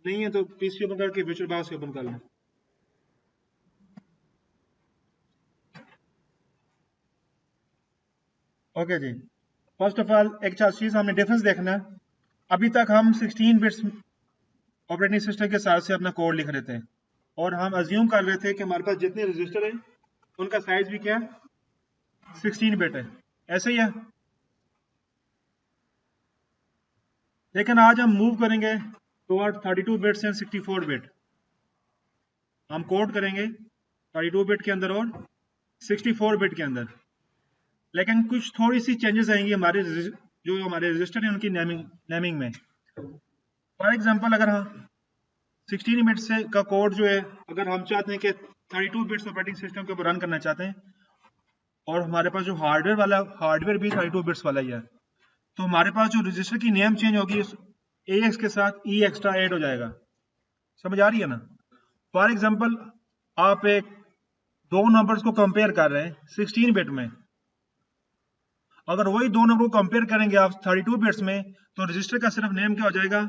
नहीं है तो पीसी ओपन करके विजुअल बॉक्स से ओपन कर लें। ओके जी, फर्स्ट ऑफ ऑल एक चीज हमने डिफरेंस देखना है। अभी तक हम 16 बिट्स ऑपरेटिंग सिस्टम के साथ से अपना कोड लिख रहे थे और हम अज्यूम कर रहे थे कि हमारे पास जितने रजिस्टर हैं उनका साइज भी क्या है 16 बिट है, ऐसे ही है। लेकिन आज हम मूव करेंगे टुवर्ड 32 बिट्स एंड 64 बिट। हम कोड करेंगे 32 बिट के अंदर और 64 बिट के अंदर, लेकिन कुछ थोड़ी सी चेंजेस आएंगी हमारे जो हमारे रजिस्टर हैं उनकी नेमिंग में। फॉर एग्जांपल अगर हम 16 बिट से का कोड जो है, अगर हम चाहते हैं कि 32 बिट्स ऑपरेटिंग सिस्टम के ऊपर रन करना चाहते हैं और हमारे पास जो हार्डवेयर भी 32 बिट्स वाला ही है, तो हमारे पास जो रजिस्टर की नेम चेंज होगी AX के साथ E एक्स्ट्रा ऐड हो जाएगा। समझ आ रही है ना? फॉर एग्जांपल आप एक दो नंबर्स को कंपेयर कर रहे हैं 16 बिट में, अगर वही दो नंबर को कंपेयर करेंगे आप 32 बिट्स में, तो रजिस्टर का सिर्फ नेम क्या हो जाएगा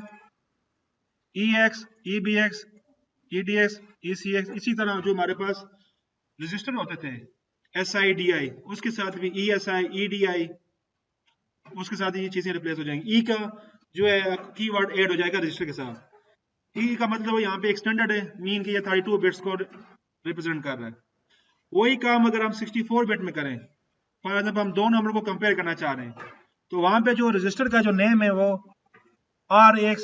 EX, EBX, EDX, ECX। इसी तरह जो हमारे पास रजिस्टर होते थे SI-DI, उसके साथ भी ESI, EDI, उसके साथ ये चीजें रिप्लेस हो जाएंगी। E का जो है कीवर्ड ऐड हो जाएगा रजिस्टर के साथ। E का मतलब यहाँ पे एक्सटेंडेड है, मीन कि ये 32 बिट्स को रिप्रेजेंट कर रहा है। वही काम अगर हम 64 बिट में करें, फॉर एग्जाम्पल हम दो नंबर को कंपेयर करना चाह रहे हैं, तो वहां पे जो रजिस्टर का जो नेम है वो RX,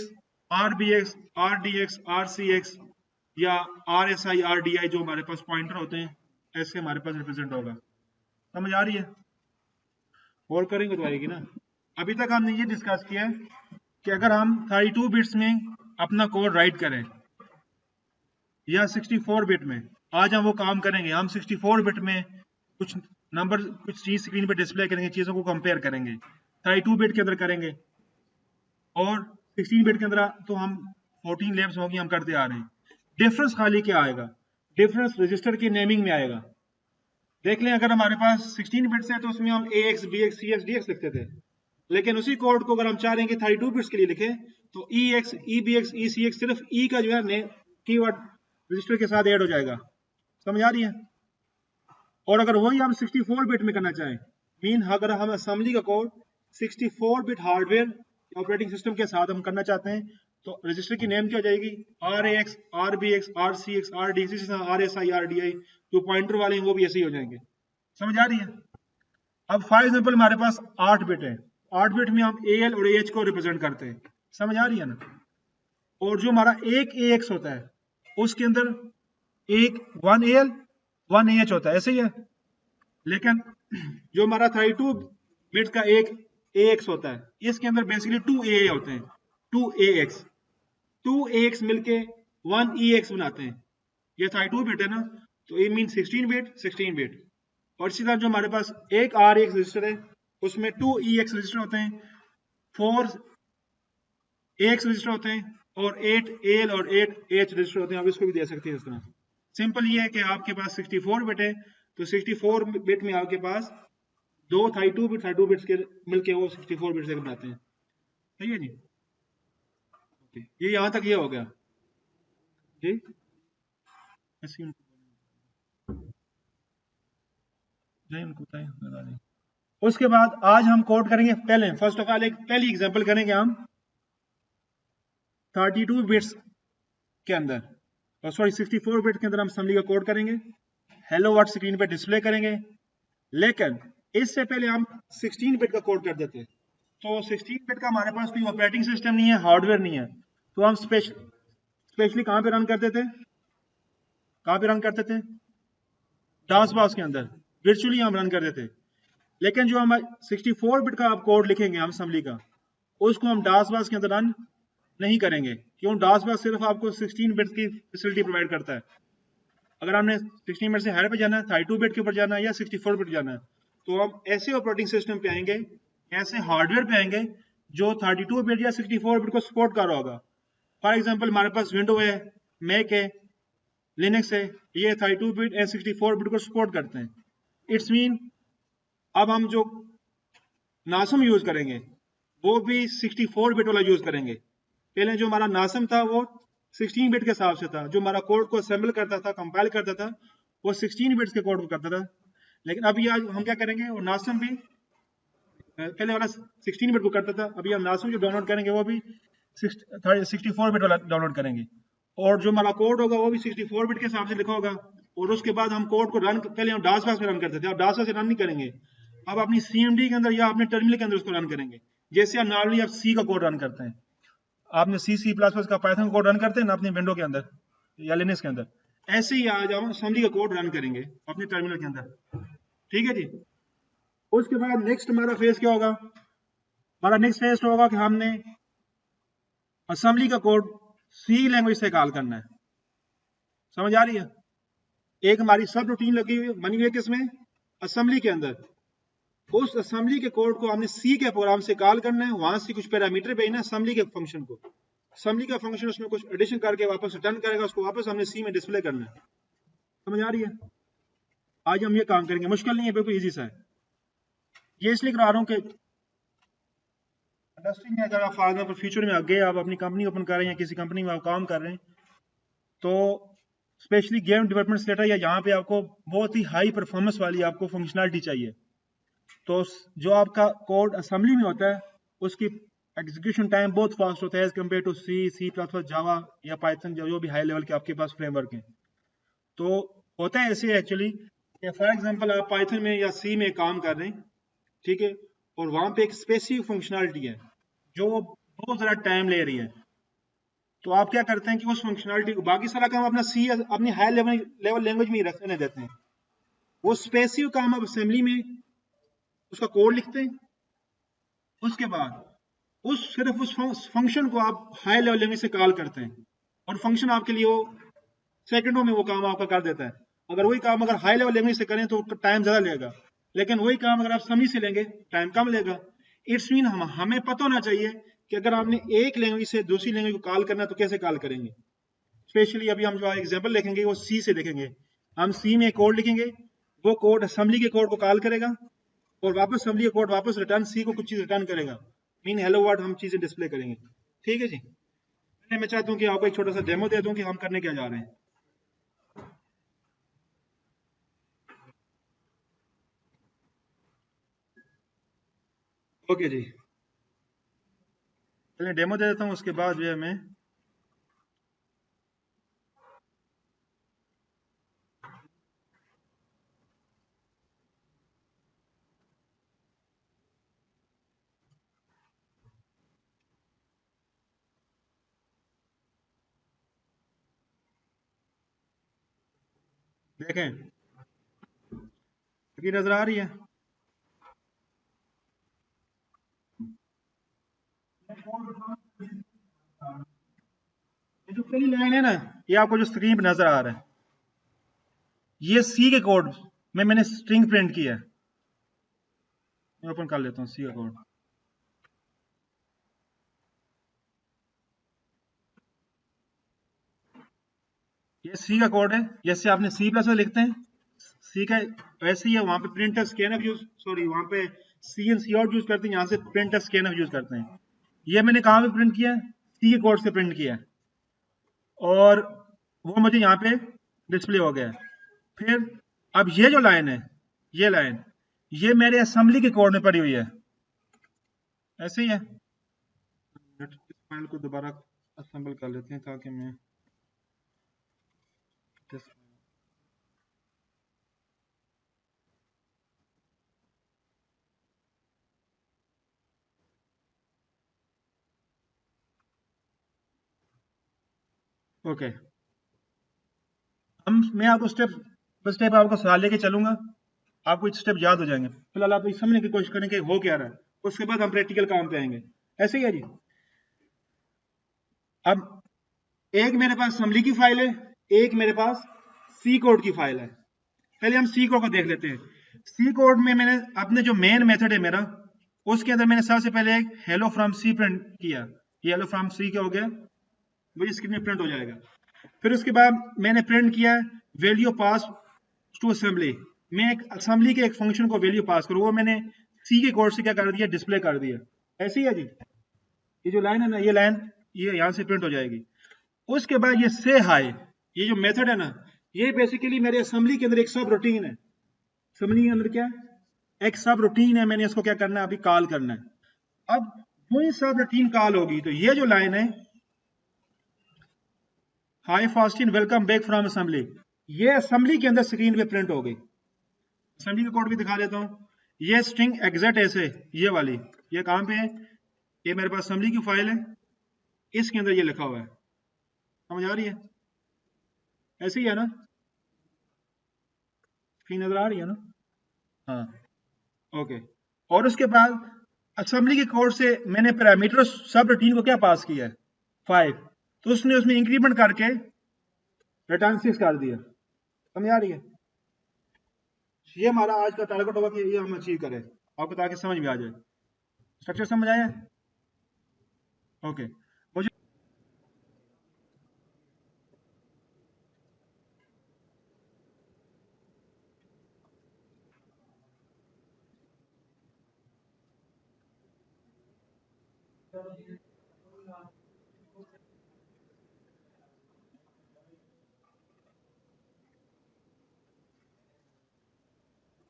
RBX, RDX, RCX या RSI, RDI जो हमारे पास पॉइंटर होते हैं, ऐसे हमारे पास रिप्रेजेंट होगा। समझ आ रही है? और करेंगे तो आएगी ना। अभी तक हमने ये डिस्कस किया है कि अगर हम 32 बिट्स में अपना कोड राइट करें या 64 बिट में, आज हम वो काम करेंगे। हम 64 बिट में कुछ नंबर, कुछ चीज स्क्रीन पे डिस्प्ले करेंगे, चीजों को कंपेयर करेंगे। 32 बिट के अंदर करेंगे और 16 बिट के अंदर तो हम 14 लेव्स होगी हम करते आ रहे हैं। डिफरेंस खाली क्या आएगा? डिफरेंस रजिस्टर की नेमिंग में आएगा। देख लें, अगर हमारे पास 16 बिट्स है तो उसमें हम AX, BX, CX, DX लिखते थे, लेकिन उसी कोड को अगर हम चाह रहे हैं कि 32 बिट्स के लिए लिखें, तो EX, EBX, ECX सिर्फ E का जो है कीवर्ड रजिस्टर के साथ ऐड हो जाएगा। समझ आ रही है? और अगर वही हम 64 बिट में करना चाहें, मीन अगर हम असेंबली का code 64 bit hardware operating system के साथ हम करना चाहते हैं, तो रजिस्टर की नेम क्या हो जाएगी RAX, RBX, RCX, RDX, इसी तरह RSI, RDI जो पॉइंटर वाले हैं वो भी ऐसे ही हो जाएंगे। समझ आ रही है? अब फॉर एग्जांपल हमारे पास 8 बिट है, 8 बिट में हम AL और AH को रिप्रेजेंट करते हैं। समझ आ रही है ना? और जो हमारा एक AX होता है उसके अंदर एक 1 AL 1 AH होता है, ऐसे ही है। लेकिन जो हमारा 32 बिट का एक AX होता है, इसके अंदर बेसिकली 2 AA होते हैं, 2 AX, 2 AX मिलके 1 EX बनाते हैं। ये 32 बिट है ना, तो ये मीन 16 बिट 16 बिट। और इसी तरह जो हमारे पास एक RX रजिस्टर है उसमें 2 EX रजिस्टर होते हैं, 4 AX रजिस्टर होते हैं और 8 AL और 8 AH रजिस्टर होते हैं। आप इसको भी दे सकते हैं इस तरह। सिंपल ये है कि आपके पास 64 बिट है, तो 64 बिट में आपके पास दो 32 बिट्स के मिलके वो 64 बिट से बनाते हैं। सही है जी? ये यहां तक ये हो गया जी। उसके बाद आज हम कोड करेंगे, पहले फर्स्ट ऑफ ऑल एक पहली एग्जांपल करेंगे हम 32 बिट्स के अंदर, और सॉरी 64 बिट के अंदर हम असेंबली का कोड करेंगे, हेलो वर्ड स्क्रीन पे डिस्प्ले करेंगे। लेकिन इससे पहले हम 16 बिट का कोड कर देते हैं। तो 16 बिट का हमारे पास कोई ऑपरेटिंग सिस्टम नहीं है, हार्डवेयर नहीं है, तो हम स्पेशली कहां पे रन करते थे? कहां पे रन करते थे? डास बॉक्स के अंदर वर्चुअली हम रन करते थे। लेकिन जो हम 64 बिट का आप कोड लिखेंगे हम असेंबली का, उसको हम डास बॉक्स के अंदर रन नहीं करेंगे। क्यों? डास बॉक्स सिर्फ आपको 16 बिट की फैसिलिटी प्रोवाइड करता है। अगर हमने 16 बिट से हायर पे जाना है, 32 बिट के ऊपर जाना है या 64 बिट जाना है, तो हम ऐसे ऑपरेटिंग सिस्टम पे आएंगे, ऐसे हार्डवेयर पे आएंगे जो 32 बिट या 64 बिट को सपोर्ट कर रहा होगा। फॉर एग्जांपल हमारे पास विंडो है, मैक है, लिनक्स है, ये 32 बिट एंड 64 बिट को सपोर्ट करते हैं। इट्स मीन अब हम जो नासम यूज करेंगे वो भी 64 बिट वाला यूज करेंगे। पहले जो हमारा नासम था वो 16 बिट के हिसाब से था, जो हमारा कोड को असेंबल करता था, कंपाइल करता था, वो 16 बिट्स के कोड को करता था। लेकिन अभी आज हम क्या करेंगे, वो नासम भी पहले वाला 16 बिट को करता था, अभी हम नासम जो डाउनलोड करेंगे वो भी 64 बिट वाला डाउनलोड करेंगे। और जो हमारा कोड होगा वो भी 64 बिट के हिसाब से लिखा होगा। और उसके बाद हम कोड को रन, पहले हम डास में रन करते थे, अब डास से रन नहीं करेंगे, अब अपनी सीएमडी के अंदर या अपने टर्मिनल के अंदर उसको रन करेंगे। जैसे आप नॉर्मली आप सी का कोड रन करते हैं, आपने सी प्लस प्लस का पाइथन कोड रन करते हैं ना अपनी विंडो के अंदर या लिनक्स के अंदर, ऐसे ही आज हम असेंबली का कोड रन करेंगे अपने टर्मिनल के अंदर। ठीक है जी। उसके बाद नेक्स्ट हमारा फेज क्या होगा, हमारा नेक्स्ट फेज होगा कि हमने असेंबली का कोड सी लैंग्वेज से कॉल करना है। समझ आ रही है? एक हमारी सब रूटीन लगी हुई बनी हुई है किसमें, असेंबली के अंदर। उस असेंबली के कोड को हमने सी के प्रोग्राम से कॉल करना है, वहां से कुछ पैरामीटर भेजना है असेंबली के फंक्शन को, असेंबली का फंक्शन उसमें कुछ एडिशन करके वापस रिटर्न करेगा, उसको वापस हमने सी में डिस्प्ले करना है। समझ आ रही है? आज हम ये काम करेंगे, मुश्किल नहीं है, बिल्कुल इजी सा है। ये इसलिए करा रहा हूँ कि इंडस्ट्री में अगर आप फॉर एग्जाम्पल फ्यूचर में आगे आप अपनी कंपनी ओपन कर रहे हैं, किसी कंपनी में आप काम कर रहे हैं, तो स्पेशली गेम डेवलपमेंट सेक्टर या यहाँ पे आपको बहुत ही हाई परफॉर्मेंस वाली आपको फंक्शनलिटी चाहिए, तो जो आपका कोड असेंबली में होता है उसकी एग्जीक्यूशन टाइम बहुत फास्ट होता है as compare to C plus plus, Java या पाइथन, जो भी हाई लेवल के आपके पास फ्रेमवर्क हैं। तो होता है ऐसे एक्चुअली, फॉर एग्जांपल आप पाइथन में या सी में काम कर रहे हैं, ठीक है, और वहां पे एक स्पेसिफिक फंक्शनलिटी है जो बहुत ज़्यादा टाइम ले रही है, तो आप क्या करते हैं कि उस फंक्शनलिटी को, बाकी सारा काम अपना सी अपनी हाई लेवल लैंग्वेज में ही रखने देते हैं, वो स्पेसिफिक काम आप असेंबली में उसका कोड लिखते हैं, उसके बाद सिर्फ उस फंक्शन को आप हाई लेवल लैंग्वेज से कॉल करते हैं, और फंक्शन आपके लिए वो सेकंडों में वो काम आपका कर देता है। अगर वही काम अगर हाई लेवल लैंग्वेज से करें तो टाइम ज्यादा लगेगा, लेकिन वही काम अगर आप समी से लेंगे टाइम कम लेगा। इट्स मीन हमें पता होना चाहिए कि अगर आपने एक लैंग्वेज से दूसरी लैंग्वेज को कॉल करना है तो कैसे कॉल करेंगे। स्पेशली अभी हम जो एग्जाम्पल लिखेंगे वो सी से लिखेंगे, हम सी में कोड लिखेंगे, वो कोड असेंबली के कोड को कॉल करेगा और वापस असेंबली का कोड वापस रिटर्न सी को कुछ चीज रिटर्न करेगा, मीन हेलो वर्ड हम चीजें डिस्प्ले करेंगे। ठीक है जी। मैं चाहता हूँ कि आपको एक छोटा सा डेमो दे दूं कि हम करने क्या जा रहे हैं। ओके जी, पहले डेमो दे देता हूँ, उसके बाद जो है मैं देखें की नजर आ रही है। ये जो पहली लाइन है ना, ये आपको जो स्क्रीन पर नजर आ रहा है, ये सी के कोड में मैंने स्ट्रिंग प्रिंट किया है। मैं ओपन कर लेता हूँ सी का कोड। ये सी का कोड है, जैसे आपने सी प्लस लिखते हैं सी का, वैसे ही है। वहां पे प्रिंट स्कैनफ यूज, सॉरी वहां पे सी एंड सी आउट यूज करते हैं, यहाँ से प्रिंट स्कैनफ यूज करते हैं। ये मैंने कहाँ पे प्रिंट किया है, सी के कोड से प्रिंट किया है, और वो मुझे यहाँ पे डिस्प्ले हो गया है। फिर अब ये जो लाइन है, ये लाइन, ये मेरे असेंबली के कोड में पड़ी हुई है, ऐसे ही है। इस फाइल को दोबारा असेंबल कर लेते हैं ताकि मैं ओके। मैं आपको स्टेप बाय स्टेप आपको सवाल लेके चलूंगा, आपको एक स्टेप याद हो जाएंगे। फिलहाल आप समझने की कोशिश करें कि हो क्या रहा है, उसके बाद हम प्रैक्टिकल काम पे आएंगे। ऐसे ही है जी। अब एक मेरे पास असेंबली की फाइल है, एक मेरे पास सी कोड की फाइल है। पहले हम सी कोड को देख लेते हैं। सी कोड में मैंने अपने जो मेन मेथड है मेरा, उसके अंदर मैंने सबसे पहले एक हेलो फ्रॉम सी प्रिंट किया। ये हेलो फ्रॉम सी क्या हो गया, वही स्क्रीन में प्रिंट हो जाएगा। फिर उसके बाद मैंने प्रिंट किया वैल्यू पास टू असेंबली। मैं एक असेंबली के एक फंक्शन को वैल्यू पास करूँ, वो मैंने सी के कोड से क्या कर दिया, डिस्प्ले कर दिया। ऐसी है जी, ये जो लाइन है ना, ये लाइन ये यहाँ से प्रिंट हो जाएगी। उसके बाद ये से हाई, ये जो मेथड है ना, ये बेसिकली मेरे असेंबली के अंदर एक सब रूटीन है। असेंबली के अंदर क्या है, एक सब रूटीन है, मैंने इसको क्या करना है, अभी कॉल करना है। अब जो ही सब रूटीन कॉल होगी तो ये जो लाइन है, hi fasten welcome back from assembly, ये असेंबली के अंदर स्क्रीन पे प्रिंट हो गई। असेंबली का कोड भी दिखा देता हूँ। ये स्ट्रिंग एग्जैक्ट ऐसे, ये वाली, ये कहाँ पे है, ये मेरे पास असेंबली की फाइल है, इसके अंदर ये लिखा हुआ है, समझ आ रही है, ऐसे ही है ना, स्क्रीन नजर आ रही है ना, हाँ ओके। और उसके बाद असेंबली के कोड से मैंने पैरामीटर सब रूटीन को क्या पास किया है, 5, तो उसने उसमें इंक्रीमेंट करके रिटर्न 6 कर दिया, समझ आ रही है। ये हमारा आज का टारगेट होगा कि ये हम अचीव करें, आपको ताकि समझ में आ जाए, स्ट्रक्चर समझ आया, ओके। मुझे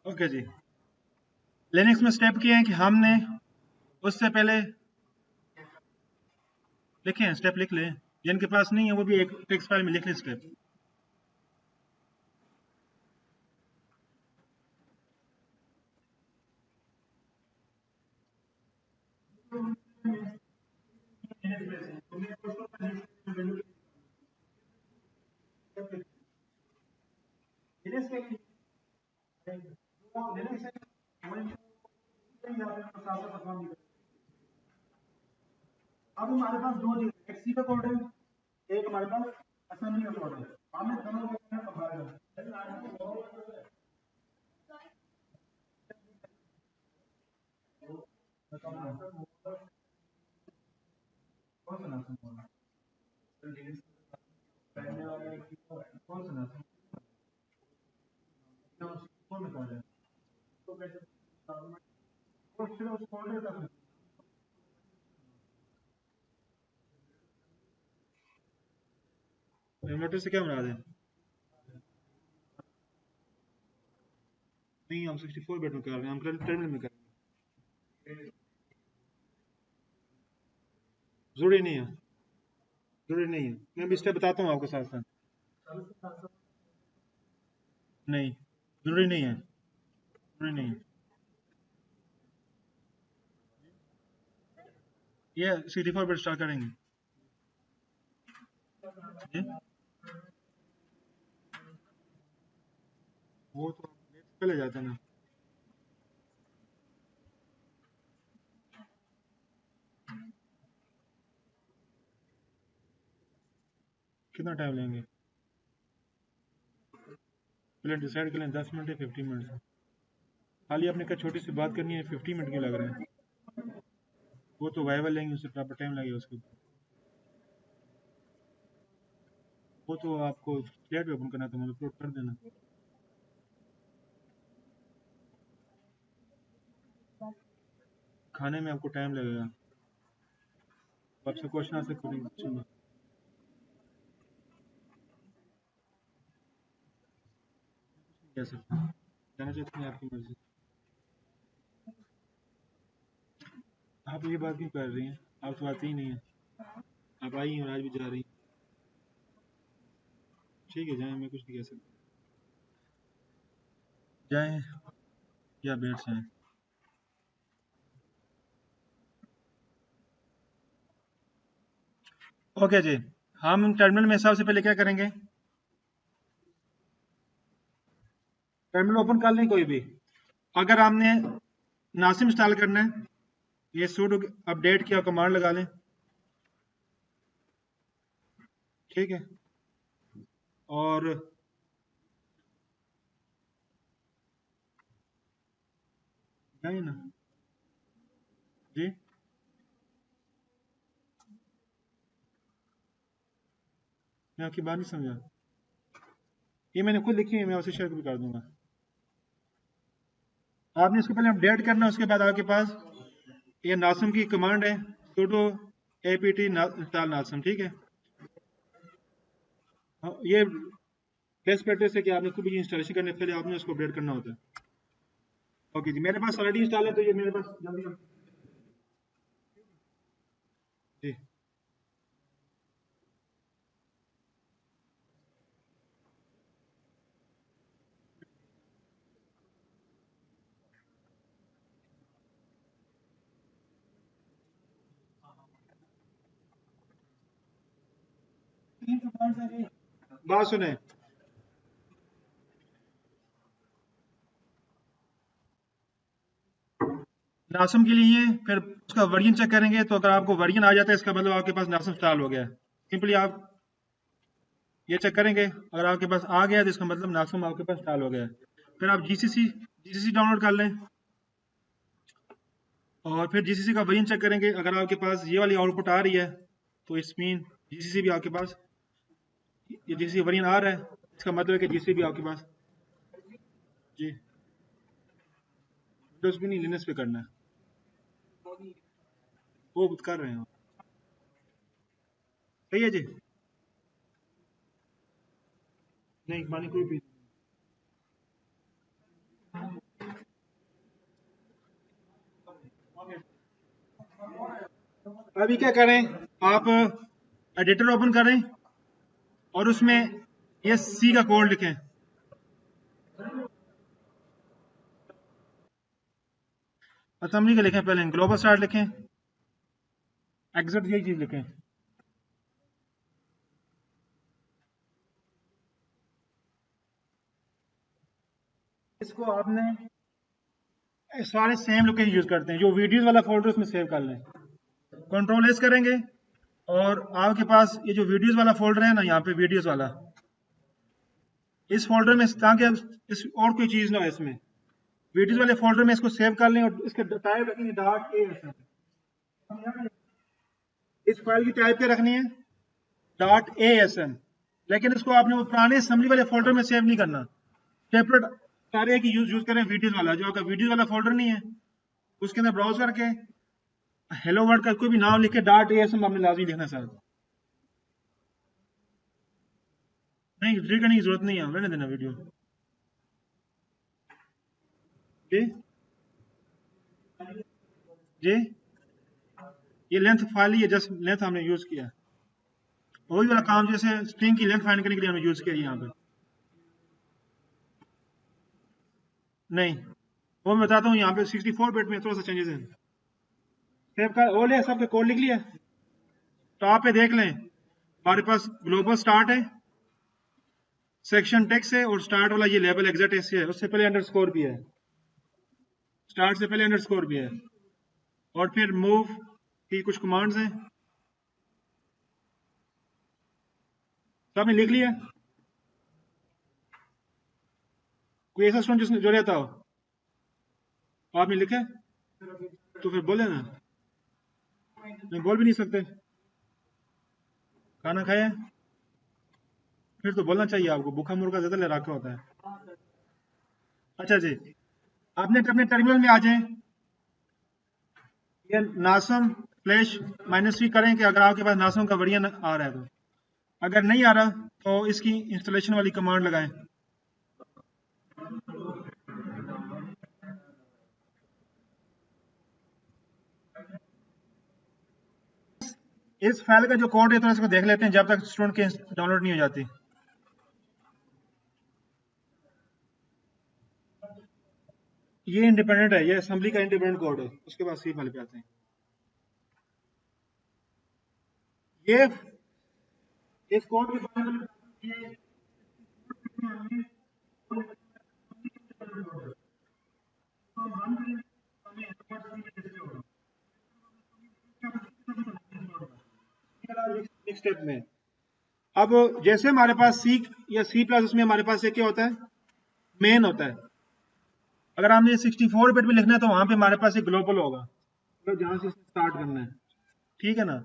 ओके जी, लिनक्स में स्टेप किए हैं कि हमने उससे पहले लिखे हैं, स्टेप लिख लें, जिनके पास नहीं है वो भी एक टेक्स्ट फाइल में लिख लें स्टेप। अब हमारे पास दो चीज, एक सी का कोड है, एक हमारे पास असेंबली का कोड है, हमें दोनों को कंपेयर करना है। कौन सा नाम बोलना, पहले वाले कौन सा नाम, कौन बता रहे हैं, तो कैसे वो सिर्फ उस फोल्डर का इन्वर्टर से क्या बना दें, नहीं हम 64 बिट में कर रहे हैं, हम टर्मिनल में कर रहे हैं, जरूरी नहीं है, जरूरी नहीं है, मैं भी स्टेप बताता हूँ आपको साथ साथ, नहीं जरूरी नहीं है, जरूरी नहीं है, ये 64 बिट स्टार्ट करेंगे जी? वो तो पहले जाता है ना, कितना टाइम लेंगे, पहले डिसाइड कर लें, 10 मिनट या 50 मिनट, खाली आपने कहा छोटी सी बात करनी है, 50 मिनट क्यों लग रहे हैं, वो तो वाइवल लेंगे, उससे प्रॉपर टाइम लगेगा उसके, वो तो आपको फ्लैट पे ओपन करना है तो मतलब अपलोड कर देना, खाने में आपको टाइम लगेगा, आपसे क्वेश्चन आंसर करेंगे, कह सकते हैं, जाना चाहते हैं आपकी मर्जी, आप ये बात क्यों कर रही हैं, आप तो आती ही नहीं है, आप आई हैं और आज भी जा रही हैं, ठीक है जाएं, मैं कुछ नहीं कह सकता, जाएं या बैठ जाएं। ओके जी, हम टर्मिनल में सबसे पहले क्या करेंगे, टर्मिनल ओपन कर लें कोई भी, अगर आपने नासिम इंस्टॉल करना है, ये सूडो अपडेट किया कमांड लगा लें, ठीक है, और जाइए ना जी, मैं आपकी बात नहीं समझा, ये मैंने खुद लिखी है, मैं उसे शेयर भी कर दूंगा, आपने इसको पहले अपडेट करना है, उसके बाद आपके पास ये नासम की कमांड है, sudo apt install नासम, ठीक है। ये बेस्ट प्रैक्टिस है कि आपने कोई भी इंस्टॉलेशन करने से पहले आपने उसको अपडेट करना होता है। ओके जी, मेरे पास ऑलरेडी इंस्टॉल है, तो ये मेरे पास जल्दी जी। बात सुने, नासम के लिए फिर उसका वर्जन चेक करेंगे, तो अगर आपको वर्जन आ जाता है इसका मतलब आपके पास नासम इंस्टॉल हो गया है। सिंपली आप ये चेक करेंगे, अगर आपके पास आ गया तो इसका मतलब नासम आपके पास इंस्टॉल हो गया है। फिर आप जीसीसी डाउनलोड कर लें और फिर जीसीसी का वर्जन चेक करेंगे। अगर आपके पास ये वाली आउटपुट आ रही है तो इस मीन जीसीसी भी आपके पास, ये जीसीसी वर्जन आ रहा है, इसका मतलब है कि जीसीसी भी आपके पास जी। विंडोज भी नहीं, लिनक्स पे करना है, वो कर रहे हैं। सही है जी। नहीं पानी कोई भी, अभी क्या करें, आप एडिटर ओपन करें और उसमें ये सी का कोड लिखें। असेंबली का लिखें, पहले ग्लोबल स्टार्ट लिखें, एग्जिट यही चीज लिखें। इसको आपने सारे सेम लोकेशन यूज करते हैं, जो वीडियोस वाला फोल्डर उसमें सेव कर लें। कंट्रोल एस करेंगे और आपके पास ये जो वीडियोस वाला फोल्डर है ना, यहाँ पे वीडियोस वाला, इस फोल्डर में, ताकि इस और कोई चीज ना हो इसमें, वीडियोस वाले फोल्डर में इसको सेव कर लें और इसके टाइप रखेंगे .asm। इस फाइल की टाइप क्या रखनी है, .asm। लेकिन इसको आपने वो पुराने असेंबली वाले फोल्डर में सेव नहीं करना, सेपरेट सारे की यूज करें वीडियोस वाला, जो आपका वीडियोस वाला फोल्डर नहीं है उसके अंदर ब्राउज करके हेलो वर्ल्ड का कोई भी नाम लिख के .asm आपने लाजमी लिखना सर। नहीं डिलीट करने की जरूरत नहीं है, रहने देना वीडियो जी। जी ये लेंथ फाइल ही है, जस्ट लेंथ हमने यूज किया, वही वाला काम जैसे स्ट्रिंग की लेंथ फाइंड करने के लिए हमने यूज किया यहाँ पे। नहीं वो मैं बताता हूँ, यहाँ पे 64 बिट में थोड़ा सा चेंजेस हैं। सेव कर वो ले, सबके कोड लिख लिया, टॉप पे देख लें हमारे पास ग्लोबल स्टार्ट है, सेक्शन टेक्स्ट है और स्टार्ट वाला ये लेवल एग्जैक्ट ऐसे है, उससे पहले अंडरस्कोर भी है, स्टार्ट से पहले अंडरस्कोर भी है, और फिर मूव की कुछ कमांड्स हैं, सबने लिख लिया। कोई ऐसा स्टूडेंट जिसने जो रहता हो, आपने लिखा, तो फिर बोले ना, नहीं बोल भी नहीं सकते, खाना खाया, फिर तो बोलना चाहिए आपको, भूखा मुर्गा ज्यादा ले रखा होता है। अच्छा जी, आपने अपने टर्मिनल में आ जाएं, ये नासम फ्लैश -c करें कि अगर आपके पास नासम का वर्जन आ रहा है तो, अगर नहीं आ रहा तो इसकी इंस्टॉलेशन वाली कमांड लगाएं। इस फाइल का जो कोड है तो इसको देख लेते हैं जब तक स्टूडेंट के डाउनलोड नहीं हो जाती। ये इंडिपेंडेंट है, ये असेंबली का इंडिपेंडेंट कोड है, उसके बाद सी फाइल पे आते हैं। ये इस कोड के बारे में ये नेक्स्ट स्टेप में, अब जैसे हमारे पास सी या सी प्लस, उसमें हमारे पास ये क्या होता है, मेन होता है। अगर हमने 64 बिट में लिखना है तो वहां पे हमारे पास एक ग्लोबल होगा, तो जहां से स्टार्ट करना है, ठीक है ना।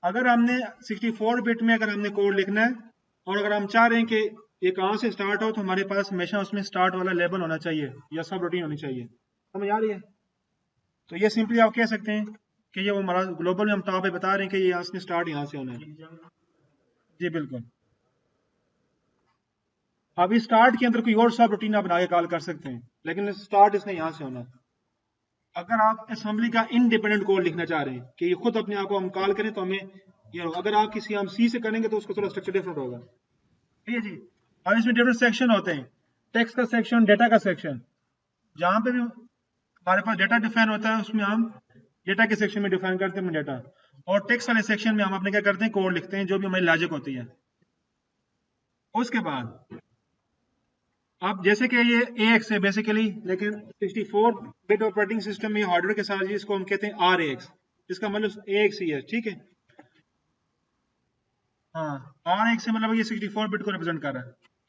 अगर हमने 64 बिट में अगर हमने कोड लिखना है और अगर हम चाह रहे हैं कि ये कहाँ से स्टार्ट हो, तो हमारे पास हमेशा उसमें स्टार्ट वाला लेबल होना चाहिए या सब रूटीन होनी चाहिए, समझ आ रही है। तो ये सिंपली आप कह सकते हैं कि ये वो हमारा ग्लोबल में हम टॉप पे बता रहे हैं कि ये यहाँ से स्टार्ट यहाँ से होना है। जी बिल्कुल। अब इस स्टार्ट के अंदर कोई और सब रूटीन आप बना के कॉल कर सकते हैं, लेकिन स्टार्ट इसने यहाँ से होना है। अगर आप असेंबली का इंडिपेंडेंट कोड लिखना चाह रहे हैं कि ये खुद अपने आप को हम कॉल करें तो हमें ये होगा। अगर आप किसी हम सी से करेंगे तो उसका थोड़ा स्ट्रक्चर डिफरेंट होगा। ठीक है जी। अब इसमें डिफरेंट सेक्शन होते हैं, टेक्स्ट का सेक्शन, डेटा का सेक्शन। जहां पे भी हमारे पास डेटा डिफाइन होता है उसमें हम डेटा के सेक्शन में डिफाइन करते हैं डेटा, और टेक्स्ट वाले सेक्शन में हम अपने क्या करते हैं, कोड लिखते हैं जो भी हमारी लॉजिक होती है। उसके बाद अब जैसे कि ये AX है बेसिकली, लेकिन 64 बिट ऑपरेटिंग सिस्टम में हार्डवेयर के साथ इसको हम कहते हैं RAX, इसका मतलब AX ही है। ठीक है, हाँ RAX से मतलब ये 64 बिट को रिप्रेजेंट कर रहा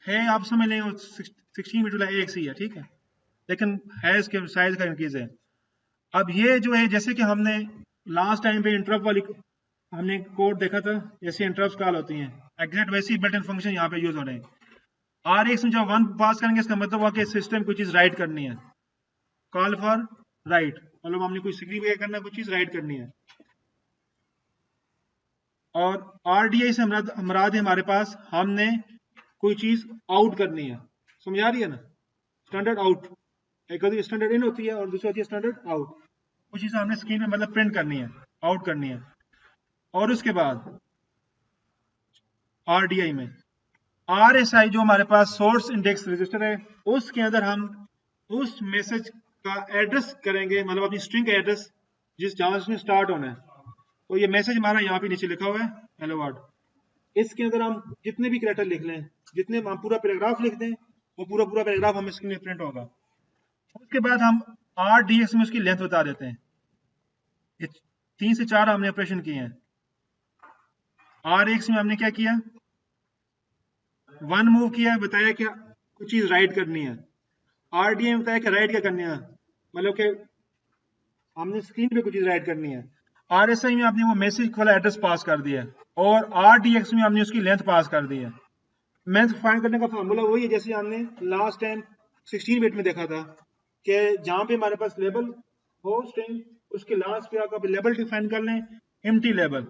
है। आप समझ लें 16 बिट वाला AX ही है। ठीक है, लेकिन है इसके साइज का इंक्रीज है। अब ये जो है, जैसे कि हमने लास्ट टाइम पे इंटरप्ट वाली हमने कोड देखा था, जैसे इंटरप्ट कॉल होती हैं एग्जैक्ट वैसी बिल्ट इन फंक्शन यहाँ पे यूज हो रहे हैं। RAX में जब 1 पास करेंगे इसका मतलब हुआ कि सिस्टम कोई चीज राइट करनी है, कॉल फॉर राइट, मतलब हमने कोई सिग्निफाई करना है, कोई चीज राइट करनी है। और RDI से मुराद है हमारे पास हमने कोई चीज आउट करनी है। समझ आ रही है ना? स्टैंडर्ड आउट, एक होती है स्टैंडर्ड इन होती है और दूसरी होती है स्टैंडर्ड आउट। कुछ चीज हमने स्क्रीन में मतलब प्रिंट करनी है, आउट करनी है। और उसके बाद RDI में RSI जो हमारे पास सोर्स इंडेक्स रजिस्टर है, उसके अंदर हम उस मैसेज का एड्रेस करेंगे, मतलब अपनी स्ट्रिंग का एड्रेस जिस जहां से स्टार्ट होना है। तो ये मैसेज हमारा यहाँ पे नीचे लिखा हुआ है हेलो वर्ल्ड। इसके अंदर हम जितने भी कैरेक्टर लिख लें, जितने हम पूरा पैराग्राफ लिख दें, वो पूरा पूरा पैराग्राफ हमें स्क्रीन में प्रिंट होगा। उसके बाद हम RDX में उसकी लेंथ बता देते हैं। ये 3 से 4 हमने ऑपरेशन किए हैं। RX में हमने क्या किया, 1 मूव किया, बताया क्या कुछ चीज राइट करनी है। RDI में बताया कि राइट क्या करनी है, मतलब कि हमने स्क्रीन पे कुछ चीज राइट करनी है। RSI में आपने वो मैसेज वाला एड्रेस पास कर दिया है, और RDX में हमने उसकी लेंथ पास कर दी है। लेंथ फाइंड करने का फार्मूला वही है जैसे हमने लास्ट टाइम 16 बिट में देखा था कि जहां पे हमारे पास लेबल हो स्ट्रिंग, उसके लास्ट पे आप लेबल डिफाइन कर लें, एम्प्टी लेबल,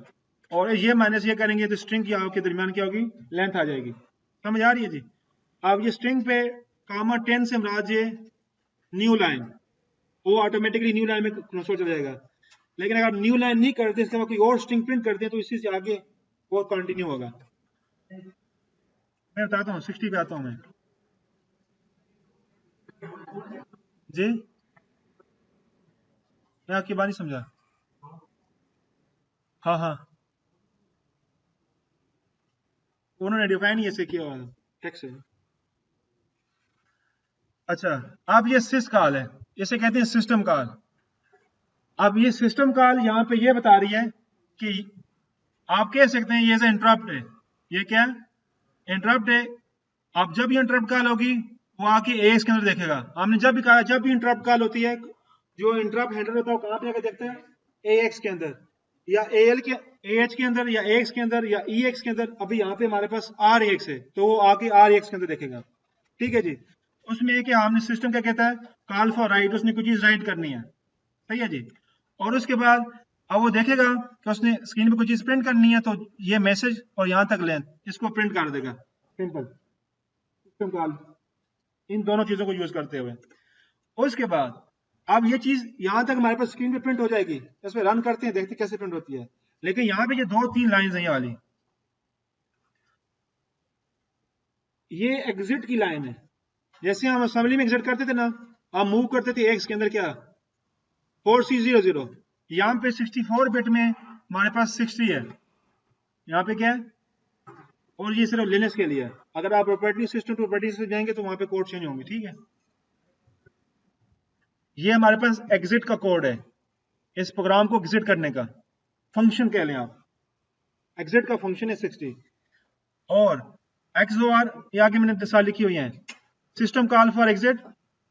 और ये माइनस ये करेंगे तो स्ट्रिंग की आपके दरमियान क्या होगी, लेंथ आ जाएगी। समझ आ रही है जी? अब ये स्ट्रिंग पे कामा 10 से मराद ये न्यू लाइन, वो ऑटोमेटिकली न्यू लाइन में कंसोल चला जाएगा। लेकिन अगर न्यू लाइन नहीं करते, इसके बाद कोई और स्ट्रिंग प्रिंट करते हैं तो इसी से आगे वो कंटिन्यू होगा। मैं बताता हूँ, 60 पे आता हूँ मैं जी। मैं आपकी बात नहीं समझा। हाँ हाँ, उन्होंने डिफाइन ही ऐसे किया हुआ है टेक्स्ट से। अच्छा, अब ये सिस कॉल है, इसे कहते हैं सिस्टम कॉल। अब ये सिस्टम कॉल यहाँ पे ये बता रही है कि आप कह सकते हैं ये इंटरप्ट है। ये क्या इंटरप्ट है? अब जब ये इंटरप्ट कॉल होगी वो आके AX के अंदर देखेगा। हमने जब भी कहा जब भी इंटरप्ट कॉल होती है, जो इंटरप्ट हैंडलर होता है वो कहाँ पे आके देखता है, AX के अंदर, या AL के AH के अंदर, या AX के अंदर, या EX के अंदर। अभी यहाँ पे हमारे पास RAX है तो वो आके RAX के अंदर देखेगा। ठीक है जी। उसमें एक हमने सिस्टम क्या कहता है, कॉल फॉर राइट, उसने कुछ चीज राइट करनी है। सही है जी। और उसके बाद अब वो देखेगा कि उसने स्क्रीन पे कुछ चीज प्रिंट करनी है, तो ये मैसेज और यहाँ तक लेंथ इसको प्रिंट कर देगा। सिंपल सिस्टम कॉल इन दोनों चीजों को यूज करते हुए। उसके बाद अब ये चीज यहां तक हमारे पास स्क्रीन पे प्रिंट हो जाएगी, इसमें रन करते हैं, देखते हैं कैसे प्रिंट होती है। लेकिन यहाँ पे ये 2-3 लाइन है ये वाली, ये एग्जिट की लाइन है। जैसे हम असेंबली में एग्जिट करते थे ना, हम मूव करते थे एक्स के अंदर क्या 4C00, यहाँ पे 64 बिट में हमारे पास 60 है, यहाँ पे क्या है, और ये सिर्फ लिनक्स के लिए है। अगर आप operating system to operating system जाएंगे तो वहां पे कोड चेंज होंगे। ठीक है, ये हमारे पास एग्जिट का कोड है, इस प्रोग्राम को एग्जिट करने का फंक्शन कह लें आप। एग्जिट का फंक्शन है 60, और XOR ये आगे मैंने दशा लिखी हुई है, सिस्टम कॉल फॉर एग्जिट,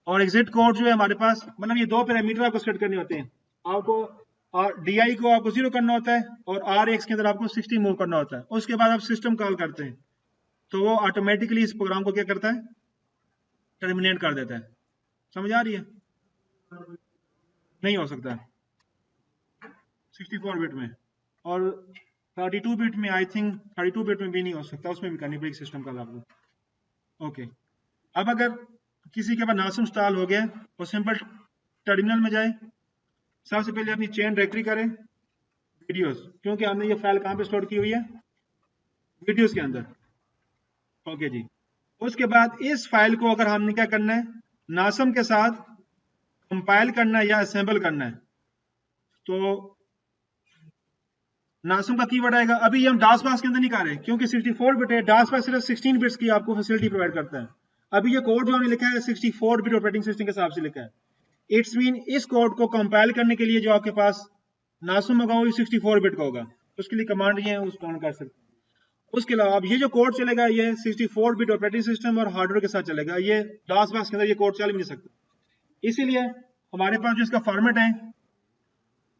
और एग्जिट कोड जो है हमारे पास, मतलब ये 2 पैरामीटर आपको सेट करने होते हैं। आपको DI को आपको 0 करना होता है, और RX के अंदर आपको 60 मूव करना होता है। उसके बाद आप सिस्टम कॉल करते हैं तो वो ऑटोमेटिकली इस प्रोग्राम को क्या करता है, टर्मिनेट कर देता है। समझ आ रही है? नहीं हो सकता। 64 बिट में, और 32 बिट में आई थिंक 32 बिट में भी नहीं हो सकता, उसमें भी करनी पड़ेगी सिस्टम का आपको। ओके, अब अगर किसी के पास नासम इंस्टॉल हो गया वो सिंपल टर्मिनल में जाए, सबसे पहले अपनी चेन डायरेक्टरी करें वीडियोस, क्योंकि हमने ये फाइल कहाँ पे स्टोर की हुई है, वीडियोस के अंदर। ओके जी, उसके बाद इस फाइल को अगर हमने क्या करना है, नासम के साथ कंपाइल करना है या असेंबल करना है, तो नासम का कीवर्ड आएगा। अभी ये हम डास पास के अंदर नहीं कर रहे क्योंकि 64 बिट है, डास पास सिर्फ 16 बिट्स की आपको फैसिलिटी प्रोवाइड करता है। अभी ये कोड जो हमने लिखा है 64 बिट ऑपरेटिंग सिस्टम के हिसाब से लिखा है। इट्स मीन इस कोड को कंपाइल करने के लिए जो आपके पास नासम होगा वो 64 बिट का होगा, उसके लिए कमांड ये है, उसको ऑन कर सकते हैं। उसके अलावा अब ये जो कोड चलेगा ये 64 बिट ऑपरेटिंग सिस्टम और हार्डवेयर के साथ चलेगा, ये डास बॉक्स के अंदर ये कोड चल भी नहीं सकता। इसीलिए हमारे पास जो इसका फॉर्मेट है,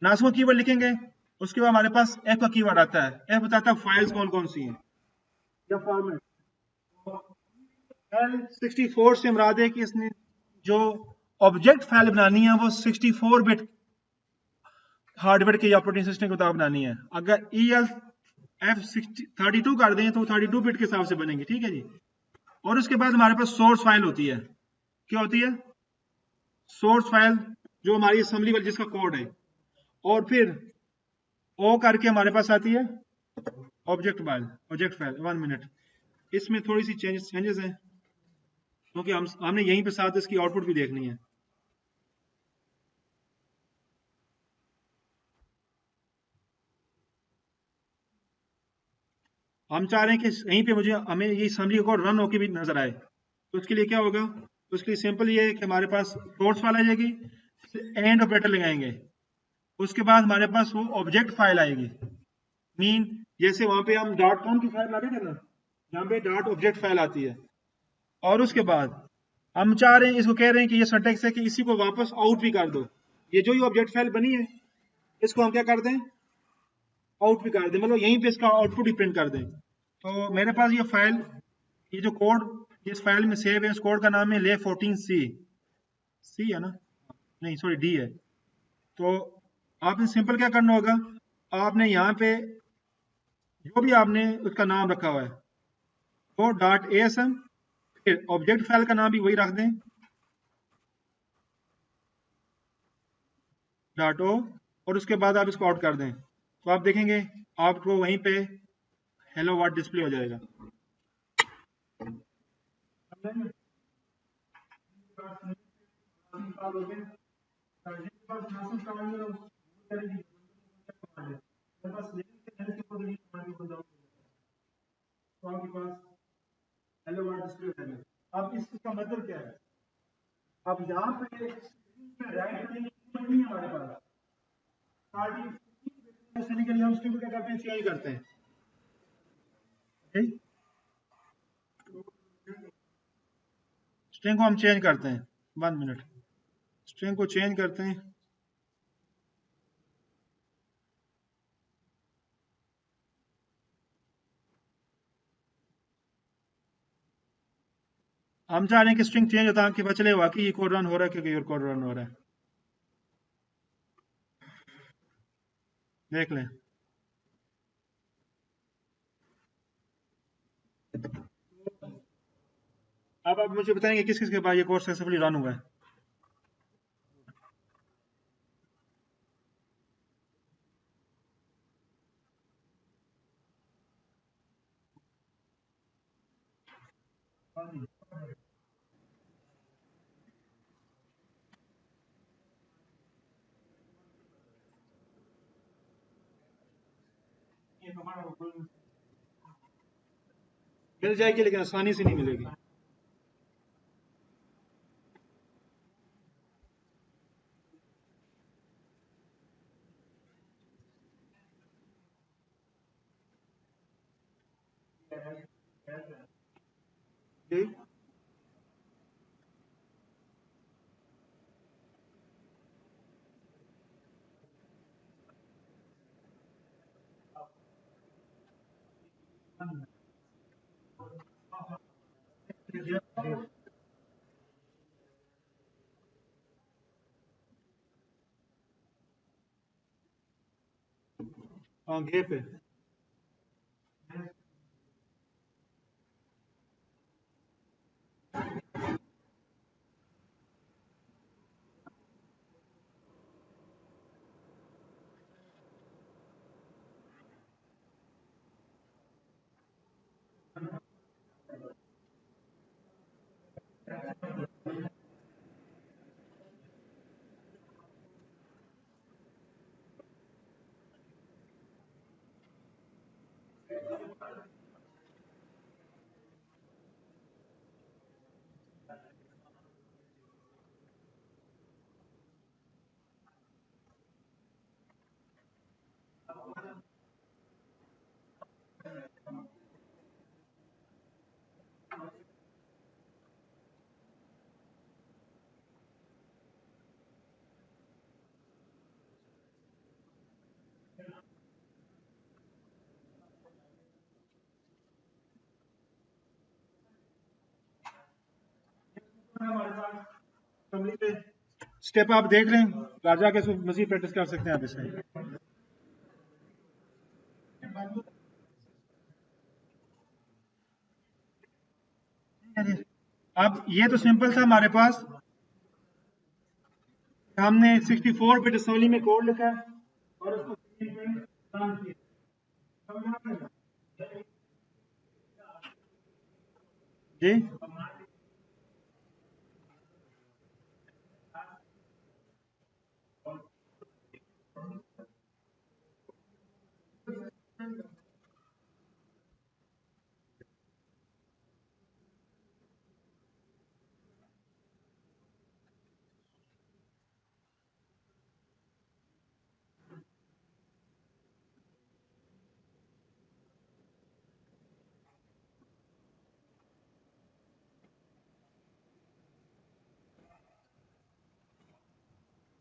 नासम का कीवर्ड लिखेंगे, उसके बाद हमारे पास एफ का कीवर्ड आता है, एफ बताता है फाइल्स कौन कौन सी हैं या फॉर्मेट। L64 से मुराद है कि इसने जो ऑब्जेक्ट फाइल बनानी है वो 64 बिट हार्डवेयर के ऑपरेटिंग सिस्टम के मुताबिक बनानी है। अगर ELF32 कर दें तो 32 बिट के हिसाब से बनेंगे, ठीक है जी। और उसके बाद हमारे पास सोर्स फाइल होती है, क्या होती है, सोर्स फाइल जो हमारी असेंबली वाली जिसका कोड है, और फिर ओ करके हमारे पास आती है ऑब्जेक्ट फाइल। 1 मिनट, इसमें थोड़ी सी चेंजेस हैं क्योंकि हमने यहीं पे साथ इसकी आउटपुट भी देखनी है। हम चाह रहे हैं कि यहीं पे हमें ये असेंबली कोड रन होके भी नजर आए, तो उसके लिए क्या होगा, तो उसके लिए सिंपल ये है कि हमारे पास सोर्स फाइल आ जाएगी, एंड ऑपरेटर लगाएंगे, उसके बाद हमारे पास वो ऑब्जेक्ट फाइल आएगी। मीन जैसे वहां पे हम डॉट कॉम की फाइल लाते थे ना, यहाँ पे डॉट ऑब्जेक्ट फाइल आती है। और उसके बाद हम चाह रहे हैं, इसको कह रहे हैं कि ये सिंटैक्स है कि इसी को वापस आउट भी कर दो, ये जो ये ऑब्जेक्ट फाइल बनी है इसको हम क्या कर दें, आउट भी कर दें, मतलब यहीं पे इसका आउटपुट ही प्रिंट कर दें। तो मेरे पास ये फाइल, ये जो कोड इस फाइल में सेव है, इस कोड का नाम है ले 14C, सी है ना, नहीं सॉरी डी है। तो आपने सिंपल क्या करना होगा, आपने यहाँ पे जो भी आपने उसका नाम रखा हुआ है वो .asm, फिर ऑब्जेक्ट फाइल का नाम भी वही रख दें .o, और उसके बाद आप इसको आउट कर दें, तो आप देखेंगे आपको वहीं पे हेलो वर्ल्ड डिस्प्ले हो जाएगा। हेलो वर्ल्ड डिस्प्ले हो जाएगा। अब इसका मतलब क्या है, अब यहाँ पे राइट नहीं है हमारे पास, स्टार्टिंग के लिए हम उसको क्या करते हैं, चेंज करते हैं, स्ट्रिंग को हम चेंज करते हैं। 1 मिनट, स्ट्रिंग को चेंज करते हैं। हम चाह रहे हैं कि स्ट्रिंग चेंज होता है कि पता चले वाकई ये कोड रन हो रहा है क्योंकि और कोड रन हो रहा है। देख लें, अब आप मुझे बताएंगे किस किस के पास ये कोड सक्सेसफुली रन हुआ है। मिल जाएगी लेकिन आसानी से नहीं मिलेगी। जी? हाँ घे पे। स्टेप आप देख रहे हैं, राजा के मजीद प्रैक्टिस कर सकते हैं आप इसमें। अब ये तो सिंपल था हमारे पास, हमने 64 बिट असेंबली में कोड लिखा है और उसको स्क्रीन पे रन किया। जी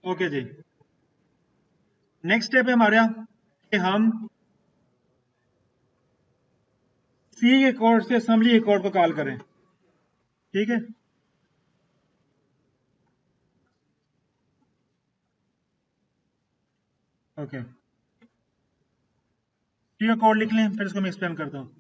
ओके जी। नेक्स्ट स्टेप है हमारा कि हम सी के कोड से असेंबली के कोड को कॉल करें। ठीक है, ओके सी का कोड लिख लें, फिर इसको मैं एक्सप्लेन करता हूँ।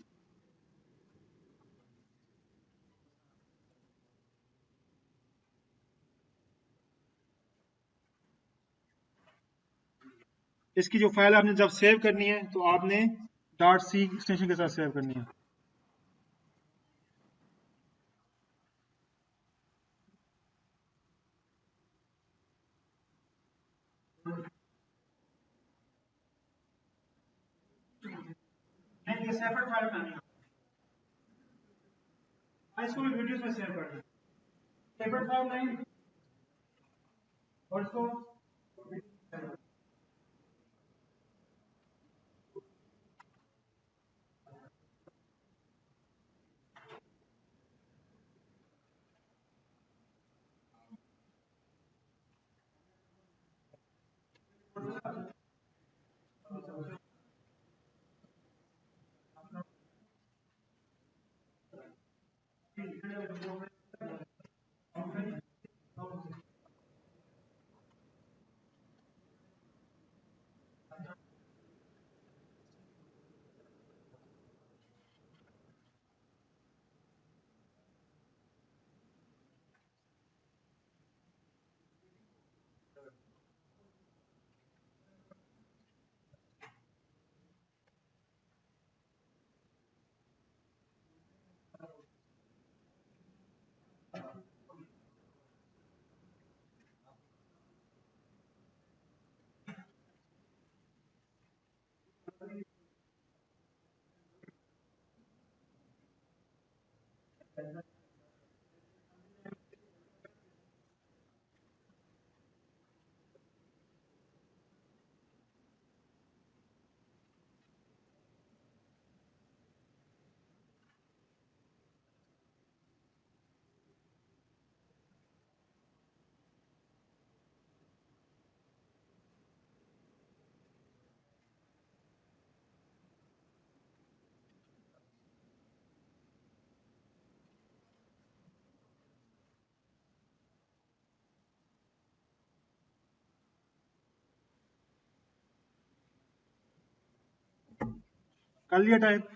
इसकी जो फाइल आपने जब सेव करनी है तो आपने डॉट सी एक्सटेंशन के साथ सेव करनी है। नहीं, ये सेपरेट फाइल बनानी है। इसको भी वीडियोस में सेव कर दें, सेपरेट फाइल नहीं, और इसको कर लिया टाइप।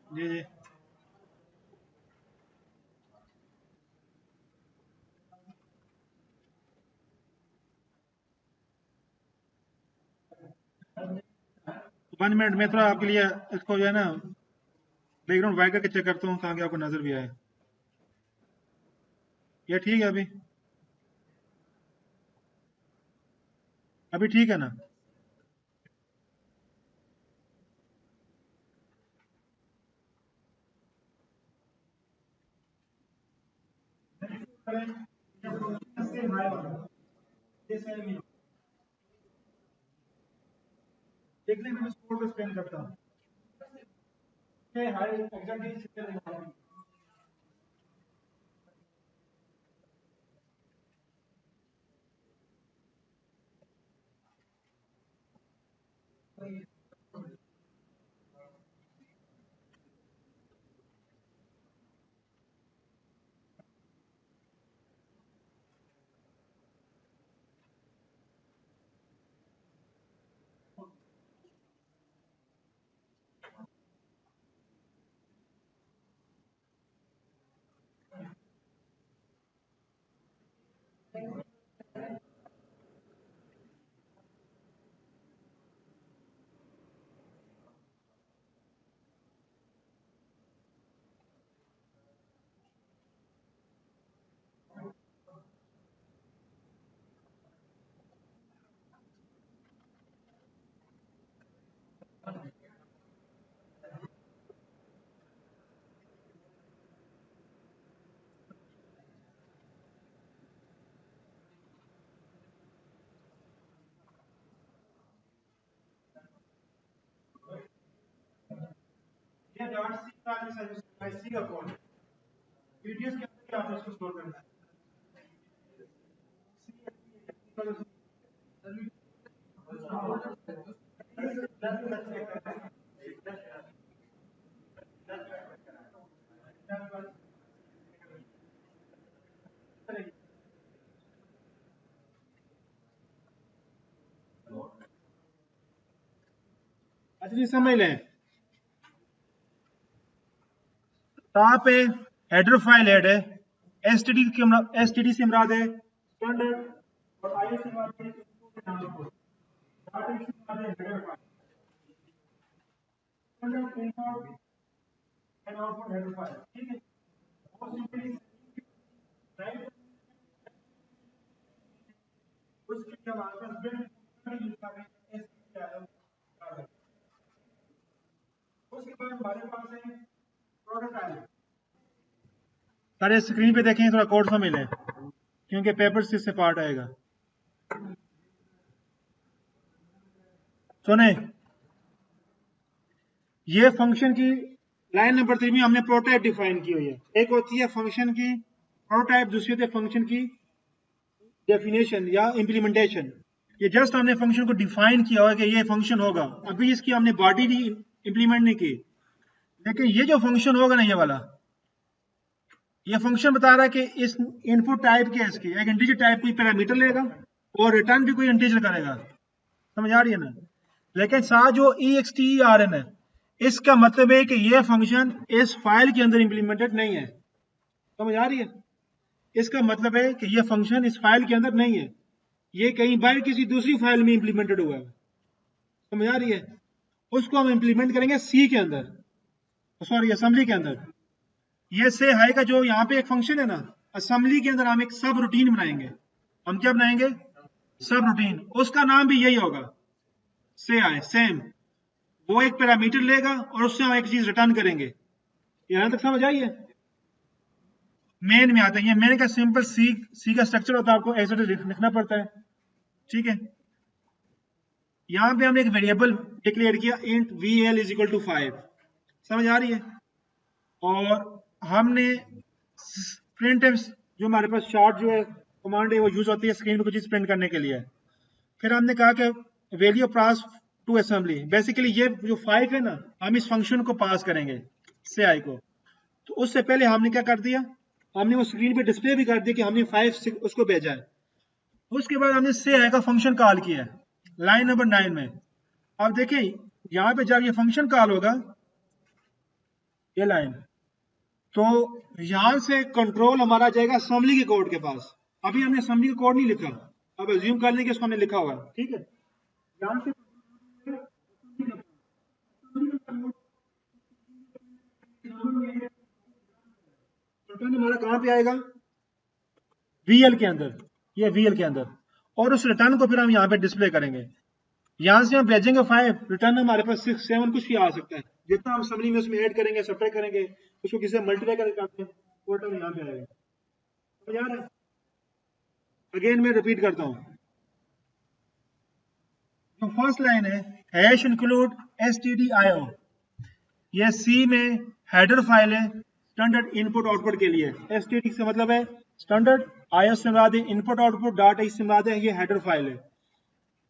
जी जी। वन मिनट में थोड़ा आपके लिए इसको जो है ना बैकग्राउंड वाइड करके चेक करता हूँ ताकि आपको नजर भी आए। ये ठीक है अभी ठीक है ना? देखने में स्कोर पे स्पेंड करता हूँ। हाई एग्जैक्टली ये डॉट सी का सी का कोड वीडियोस के अंदर आपको इसको स्टोर करना है। अच्छा जी समझ लें, यहाँ पे हेडर फाइल ऐड है, एसटीडी से मुराद है स्टैंडर्ड और आईओ से मुराद है इनपुट के नाम को। डाटा से मुराद है header file, standard input and output header file, ठीक है। बहुत सिंपली राइट उसके लिए हमारे पास बिल्ड लिखा है एसटीडी, उसके बाद हमारे पास है प्रोटोटाइप। सारे स्क्रीन पे देखें, थोड़ा कोड समझ लें क्योंकि पेपर से इससे पार्ट आएगा। सुने, ये फंक्शन की लाइन नंबर 3 में हमने प्रोटाइप डिफाइन की हुई है। एक होती है फंक्शन की प्रोटाइप, दूसरी होती है फंक्शन की डेफिनेशन या इम्प्लीमेंटेशन। ये जस्ट हमने फंक्शन को डिफाइन किया हुआ कि ये फंक्शन होगा, अभी इसकी हमने बॉडी नहीं इंप्लीमेंट नहीं की। लेकिन ये जो फंक्शन होगा ना, ये वाला, ये फंक्शन बता रहा है कि इस इनपुट टाइप के इसकी एक इंटीजर टाइप कोई पैरामीटर लेगा और रिटर्न भी कोई इंटीजर करेगा। समझ आ रही है ना? लेकिन साथ जो EXTERN है, इसका मतलब है कि ये फंक्शन इस फाइल के अंदर इंप्लीमेंटेड नहीं है। समझ आ रही है? इसका मतलब है कि ये फंक्शन इस फाइल के अंदर नहीं है, ये कहीं बाहर किसी दूसरी फाइल में इंप्लीमेंटेड हुआ है। समझ आ रही है? उसको हम इंप्लीमेंट करेंगे सी के अंदर, सॉरी असेंबली के अंदर। ये से हाई का जो यहाँ पे एक फंक्शन है ना, असेंबली के अंदर हम एक सब रूटीन बनाएंगे। हम क्या बनाएंगे? सब रूटीन। उसका नाम भी यही होगा, से हाई सेम। वो एक पैरामीटर लेगा और उससे हम एक चीज रिटर्न करेंगे। यहां तक समझ आई है? मेन में आता है, ये मेन का सिंपल सी का स्ट्रक्चर होता है, आपको ऐसे लिखना पड़ता है। ठीक है, यहां पे हमने एक वेरिएबल डिक्लेयर किया int VL is equal to 5। समझ आ रही है? और हमने प्रिंट, जो हमारे पास शॉर्ट जो है कमांड है वो यूज होती है स्क्रीन पे कुछ चीज प्रिंट करने के लिए। फिर हमने कहा कि value pass to assembly. Basically ये जो 5 है ना, हम इस फंक्शन को पास करेंगे से आई को। तो उससे पहले हमने क्या कर दिया, हमने वो स्क्रीन पे डिस्प्ले भी कर दिया कि हमने 5 उसको भेजा है। उसके बाद हमने से आई का फंक्शन कॉल किया है लाइन नंबर 9 में। अब देखिए यहाँ पे जब ये फंक्शन कॉल होगा, ये लाइन, तो यहां से कंट्रोल हमारा जाएगा असेंबली के कोड के पास। अभी हमने असेंबली का कोड नहीं लिखा, अब अज्यूम कर लेंगे इसको हमने लिखा हुआ है। ठीक है, यहां से कंट्रोल हमारा कहां पे आएगा? VL के अंदर, ये VL के अंदर। और उस रिटर्न को फिर हम यहाँ पे डिस्प्ले करेंगे। यहां से हम भेजेंगे 5, रिटर्न हमारे पास 6, 7 कुछ भी आ सकता है। जितना हम असेंबली में उसमें ऐड करेंगे, सब्ट्रैक्ट करेंगे, उसको किसी से मल्टीप्लाई करके वो रिटर्न यहाँ पे आएगा। समझ आ रहा है? अगेन मैं रिपीट करता हूँ, जो फर्स्ट लाइन है हैश इंक्लूड stdio, ये सी में हेडर फाइल है स्टैंडर्ड इनपुट आउटपुट के लिए। std से मतलब है स्टैंडर्ड, IO से मराद इनपुट आउटपुट, .h से मराद है ये हेडर फाइल है।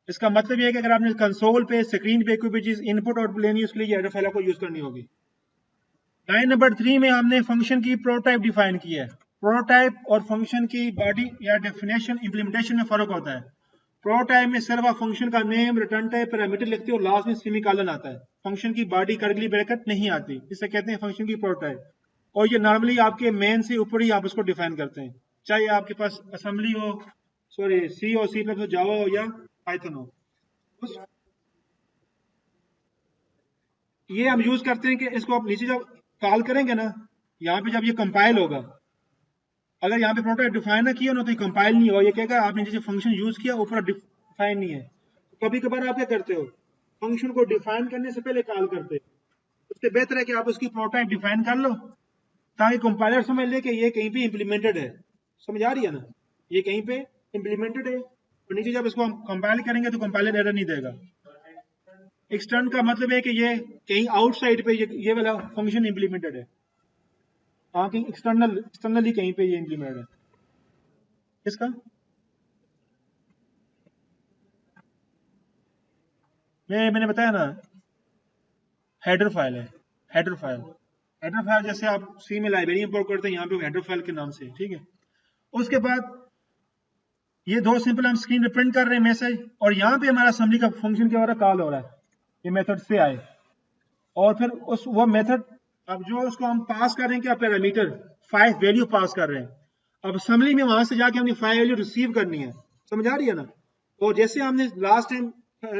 इसका मतलब ये है कि अगर आपने कंसोल पे स्क्रीन पे कोई भी चीज इनपुट आउटपुट लेनी है, उसके लिए ये हेडर फाइल आपको यूज करनी होगी। लाइन नंबर 3 में हमने फंक्शन की प्रोटोटाइप डिफाइन की है। प्रोटोटाइप और फंक्शन की बॉडी या डेफिनेशन इंप्लीमेंटेशन में फर्क होता है। प्रोटोटाइप में सिर्फ आप फंक्शन का नेम, रिटर्न टाइप, पैरामीटर लिखते हो, लास्ट में सेमीकोलन आता है। फंक्शन की बॉडी कर्ली ब्रैकेट नहीं आती, इसे कहते हैं फंक्शन की प्रोटोटाइप। और ये नॉर्मली आपके मेन से ऊपर ही आप उसको डिफाइन करते हैं, चाहे आपके पास असेंबली हो, सॉरी सी हो, सी प्लस जावा हो या पाइथन हो। ये हम यूज करते हैं कि इसको आप नीचे जब कॉल करेंगे ना, यहाँ पे जब ये कंपाइल होगा, अगर यहाँ पे प्रोटोटाइप डिफाइन ना किया ना तो ये कंपाइल नहीं होगा। ये कहेगा आपने जैसे फंक्शन यूज किया ऊपर डिफाइन नहीं है। तो कभी कभार आप क्या करते हो, फंक्शन को डिफाइन करने से पहले कॉल करते हो। उससे बेहतर है कि आप उसकी प्रोटोटाइप डिफाइन कर लो, ताकि कंपाइलर समझ ले कि ये कहीं पे इंप्लीमेंटेड है। समझ आ रही है ना? ये कहीं पे इंप्लीमेंटेड है, और नीचे जब इसको हम कंपाइल करेंगे तो कंपाइलर एरर नहीं देगा। एक्सटर्न का मतलब है कि ये कहीं आउटसाइड पे ये वाला फंक्शन इंप्लीमेंटेड है। हाँ, कहीं एक्सटर्नली कहीं पे ये इंप्लीमेंटेड है। किसका? मैंने बताया ना, हेडर फाइल है, हेडर फाइल। हेडर फाइल जैसे आप सी में लाइब्रेरी इंपोर्ट करते हैं, यहाँ पे हेडर फाइल के नाम से। ठीक है, उसके बाद ये दो सिंपल हम स्क्रीन पे प्रिंट कर रहे हैं मैसेज, और यहाँ पे हमारा असेंबली का फंक्शन क्या हो रहा है, कॉल हो रहा है, ये मेथड से आए। और फिर उस वो मेथड, अब जो उसको हम पास कर रहे हैं क्या, पैरामीटर 5 वैल्यू पास कर रहे हैं। अब असेंबली में वहां से जाके हमने 5 वैल्यू रिसीव करनी है। समझ आ रही है ना? और जैसे हमने लास्ट टाइम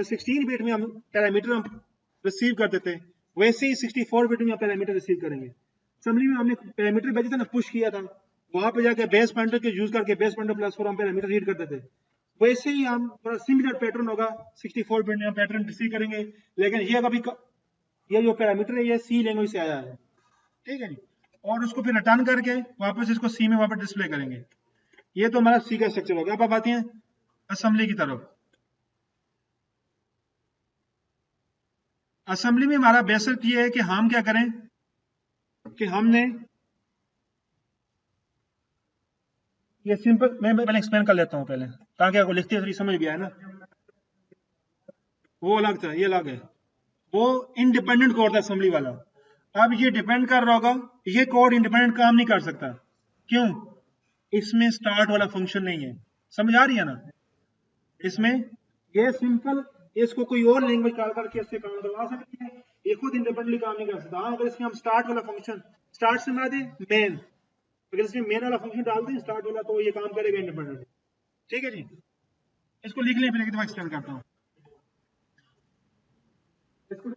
16 बिट में हम पैरामीटर हम रिसीव करते थे, वैसे ही 64 बिट में हम पैरामीटर रिसीव करेंगे। असेंबली में हमने पैरामीटर भेजे थे ना, पुश किया था, वहां पे जाके बेस पॉइंटर के यूज करके बेस पॉइंटर प्लस 4 हम पैरामीटर रीड करते थे। वैसे ही हम थोड़ा सिमिलर पैटर्न होगा, 64 बिट में हम पैटर्न रिसीव करेंगे। लेकिन ये कभी ये जो पैरामीटर है ये सी लैंग्वेज से आया है। ठीक है जी, और उसको फिर रिटर्न करके वापस इसको सी में वापस डिस्प्ले करेंगे। ये तो हमारा सी का स्ट्रक्चर होगा। अब आप आते हैं असेंबली की तरफ। असेंबली में हमारा बेसिक ये है कि हम क्या करें कि हमने ये सिंपल, मैं पहले एक्सप्लेन कर लेता हूँ पहले, ताकि आपको लिखते हुए समझ गया है ना। वो अलग था, ये अलग है। वो इंडिपेंडेंट कोड था असेंबली वाला। अब ये डिपेंड कर रहा होगा, ये कोड इंडिपेंडेंट काम नहीं कर सकता। क्यों? इसमें स्टार्ट वाला फंक्शन नहीं है। समझ आ रही है ना? इसमें ये सिंपल, इसको कोई और लैंग्वेज कॉल करके इससे काम करवा सकती है, ये खुद इंडिपेंडेंटली काम नहीं कर सकता। हाँ, अगर इसमें हम स्टार्ट वाला फंक्शन, स्टार्ट से ना दे मेन, अगर इसमें मेन वाला फंक्शन डाल दें स्टार्ट वाला, तो ये काम करेगा इंडिपेंडेंटली। ठीक है जी, इसको लिख लें, फिर एक दफा एक्सप्लेन करता हूँ इसको।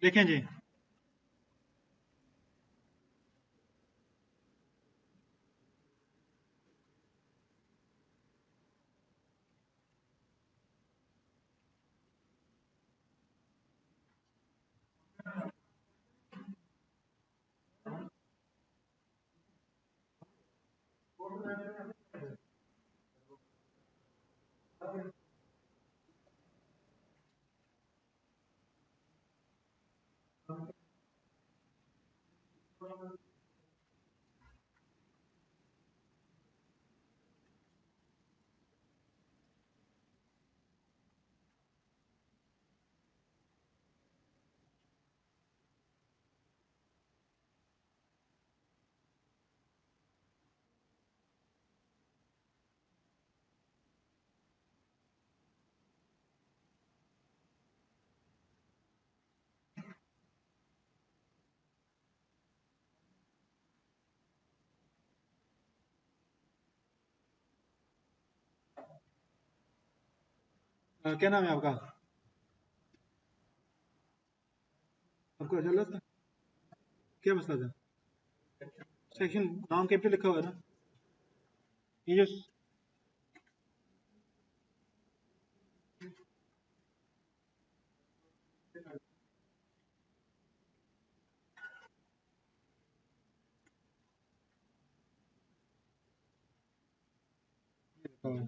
देखें जी, क्या नाम है आपका? आपको अच्छा लगा था? क्या मसला था? सेक्शन नाम कैपिटल लिखा हुआ है ना? ये जो लिखा हुआ है।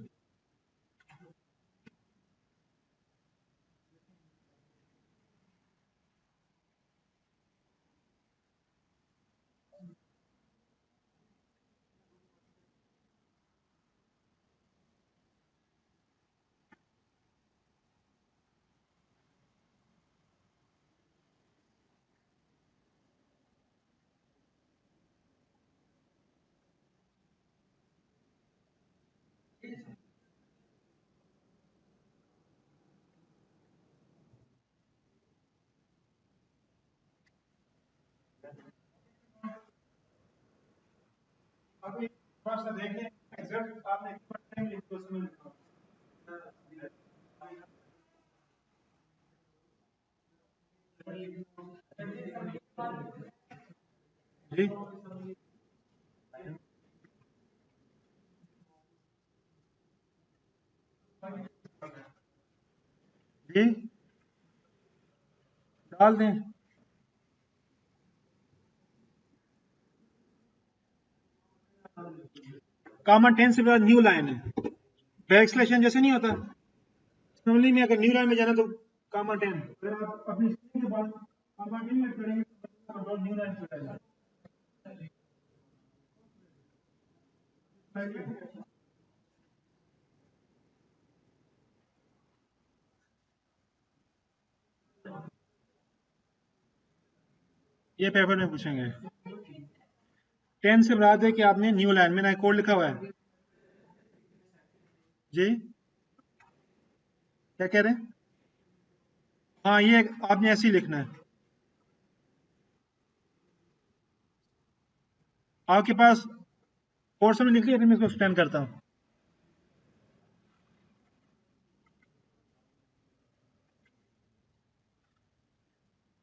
अभी थोड़ा सा देखें एग्जैक्ट आपने टाइम लिख दो उसमें लिखा जी जी डाल दें। कॉमन टेंस के बाद न्यू लाइन है, बैक स्लैशन जैसे नहीं होता असेंबली में, अगर न्यू लाइन में जाना तो कॉमन टेंस, अगर आप अपनी स्ट्रिंग के बाद कॉमन टेंस में करेंगे तो न्यू लाइन पे जाएगा। ये पेपर में पूछेंगे। टेंस से बता दें कि आपने न्यू लाइन में ना कोड लिखा हुआ है जी, क्या कह रहे हैं? हाँ ये आपने ऐसे ही लिखना है। आपके पास कोर्स में लिख लिया, फिर मैं इसको एक्सप्लेन करता हूँ।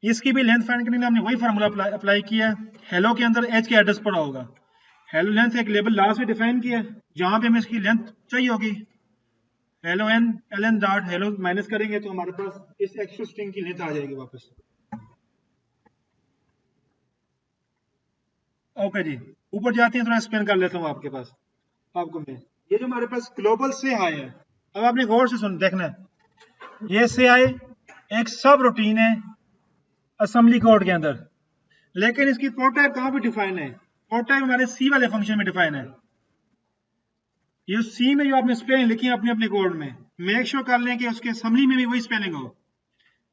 इसकी भी लेंथ फाइंड करने के लिए हमने वही फार्मूला अप्लाई किया है। हेलो के अंदर एच के एड्रेस पड़ा होगा, हेलो लेंथ एक लेबल लास्ट में डिफाइन किया है जहां पे हमें इसकी लेंथ चाहिए होगी। Hello n l n dot hello minus करेंगे तो हमारे पास इस एक्स्ट्रा स्ट्रिंग की लेंथ आ जाएगी वापस। ओके जी, ऊपर जाते हैं, थोड़ा एक्सप्लेन कर लेता हूँ आपके पास आपको मैं। ये जो हमारे पास ग्लोबल से आए है, अब आपने गौर से सुन देखना है, ये से आए एक सब रूटीन है असेंबली कोड के अंदर, लेकिन इसकी प्रोटाइप कहाँ पे डिफाइन है? प्रोटाइप हमारे सी वाले फंक्शन में डिफाइन है। ये सी में जो आपने स्पेलिंग लिखी है अपने अपने कोड में, मेक श्योर कर लें कि उसके असेंबली में भी वही स्पेलिंग हो।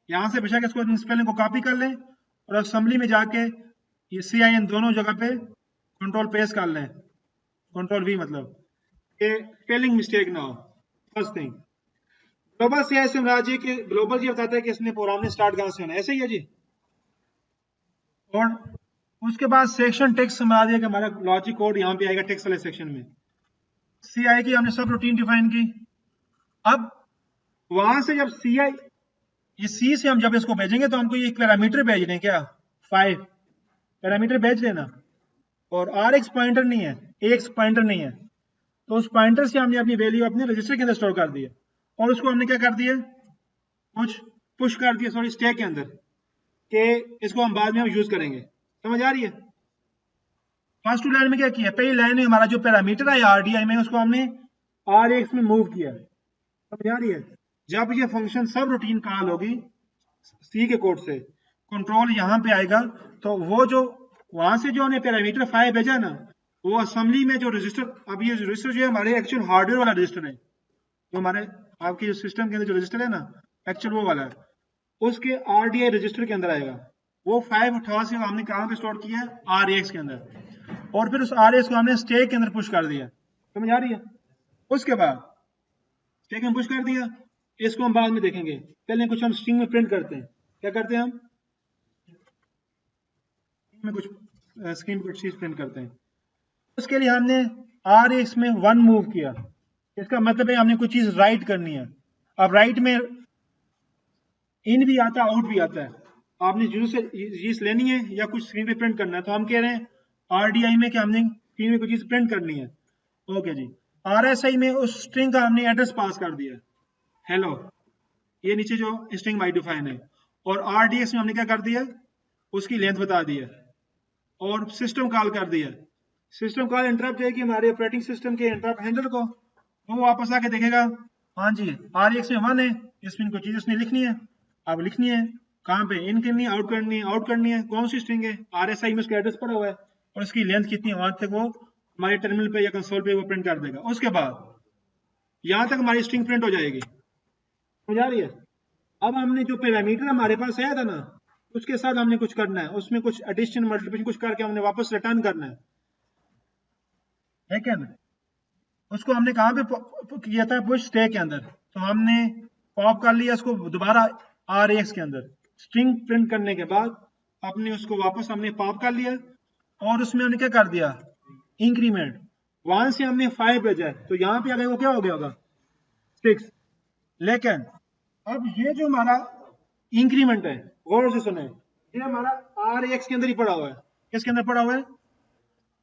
यहां से बेशक इसको स्पेलिंग को कॉपी कर लें और असेंबली में जाके ये सी आई एन दोनों जगह पे कंट्रोल पेस्ट कर लें, कंट्रोल वी मतलब, कि स्पेलिंग मिस्टेक ना हो। फर्स्ट थिंग, ग्लोबल से ऐसे राज्य के ग्लोबल ये बताता है कि इसने प्रोग्राम ने स्टार्ट कहां से होना है, ऐसे ही है जी। और उसके बाद सेक्शन टेक्स्ट समझा दिया कि हमारा लॉजिक कोड यहाँ पे आएगा टेक्स्ट वाले सेक्शन में। सी आई की हमने सब रूटीन डिफाइन की। अब वहां से जब सी आई, ये सी से हम जब इसको भेजेंगे तो हमको ये एक पैरामीटर भेज रहे हैं, क्या 5 पैरामीटर भेज देना, और आर एक्स पॉइंटर नहीं है, एक्स पॉइंटर नहीं है, तो उस पॉइंटर से हमने अपनी वैल्यू अपने रजिस्टर के अंदर स्टोर कर दी है, और उसको हमने क्या कर दिया, कुछ पुश कर दिया सॉरी स्टैक के अंदर, कि इसको हम बाद में हम यूज करेंगे। समझ आ रही है? फर्स्ट टू लाइन में क्या किया, पहली लाइन में हमारा जो पैरामीटर है आर डी आई में, उसको हमने आर एक्स में मूव किया। समझ आ रही है? जब ये फंक्शन सब रूटीन कॉल होगी सी के कोड से, कंट्रोल यहाँ पे आएगा, तो वो जो वहां से जो हमने पैरामीटर 5 भेजा ना, वो असेंबली में जो रजिस्टर, अब ये रजिस्टर जो है हमारे एक्चुअल हार्डवेयर वाला रजिस्टर है, जो हमारे आपके सिस्टम के अंदर जो रजिस्टर है ना, एक्चुअल वो वाला है, उसके आरडीआई रजिस्टर के अंदर आएगा। वो 5 उठा से हमने कहाँ पे स्टोर किया है, आर एक्स के अंदर, और फिर उस आर एक्स को हमने स्टैक के अंदर पुश कर दिया। समझ आ रही है? उसके बाद स्टैक में पुश कर दिया, इसको हम बाद में देखेंगे, पहले कुछ हम स्ट्रिंग में प्रिंट करते हैं। क्या करते हैं हम? में कुछ स्क्रीन पर चीज प्रिंट करते हैं। उसके लिए हमने आर एक्स में 1 मूव किया, इसका मतलब है हमने कुछ चीज राइट करनी है। अब राइट में इन भी आता है, आउट भी आता है। आपने जीरो से चीज लेनी है या कुछ स्क्रीन पे प्रिंट करना है, तो हम कह रहे हैं आरडीआई में कि हमने स्क्रीन में कुछ चीज प्रिंट करनी है। ओके जी, आरएसआई में उस स्ट्रिंग का हमने एड्रेस पास कर दिया, हेलो, ये नीचे जो स्ट्रिंग बाय डिफाइन है। और आरडीएक्स में हमने क्या कर दिया, उसकी लेंथ बता दी है और सिस्टम कॉल कर दिया। सिस्टम कॉल इंटरप्ट जाएगी हमारे ऑपरेटिंग सिस्टम के इंटरप्ट हैंडलर को, वो वापस आके देखेगा हाँ जी आरएक्स में 1 है, इसमें कोई चीज उसने लिखनी है, अब लिखनी है कहाँ पे, इन करनी है, आउट करनी है, आउट करनी है, कौन सी स्ट्रिंग है, आरएसआई में उसका एड्रेस पड़ा हुआ है और उसकी लेंथ कितनी है, वहां तक वो हमारे टर्मिनल पे या कंसोल पे वो प्रिंट कर देगा। उसके बाद यहाँ तक हमारी स्ट्रिंग प्रिंट हो जाएगी, समझ आ रही है। अब हमने जो पैरामीटर हमारे पास आया था ना, उसके साथ हमने कुछ करना है, उसमें कुछ एडिशन मल्टीप्लिकेशन कुछ करके हमने वापस रिटर्न करना है क्या ना। उसको हमने कहाँ पे किया था, पुश स्टैक के अंदर, तो हमने पॉप कर लिया उसको दोबारा आरएक्स के अंदर, स्ट्रिंग प्रिंट करने के बाद अपने उसको वापस हमने पॉप कर लिया और उसमें हमने क्या कर दिया, इंक्रीमेंट 1 से हमने 5 भेजा है, तो यहाँ पे अगर वो क्या हो गया होगा 6। लेकिन अब ये जो हमारा इंक्रीमेंट है, गौर से सुने, ये हमारा आरएक्स के अंदर ही पड़ा हुआ है। किसके अंदर पड़ा हुआ है,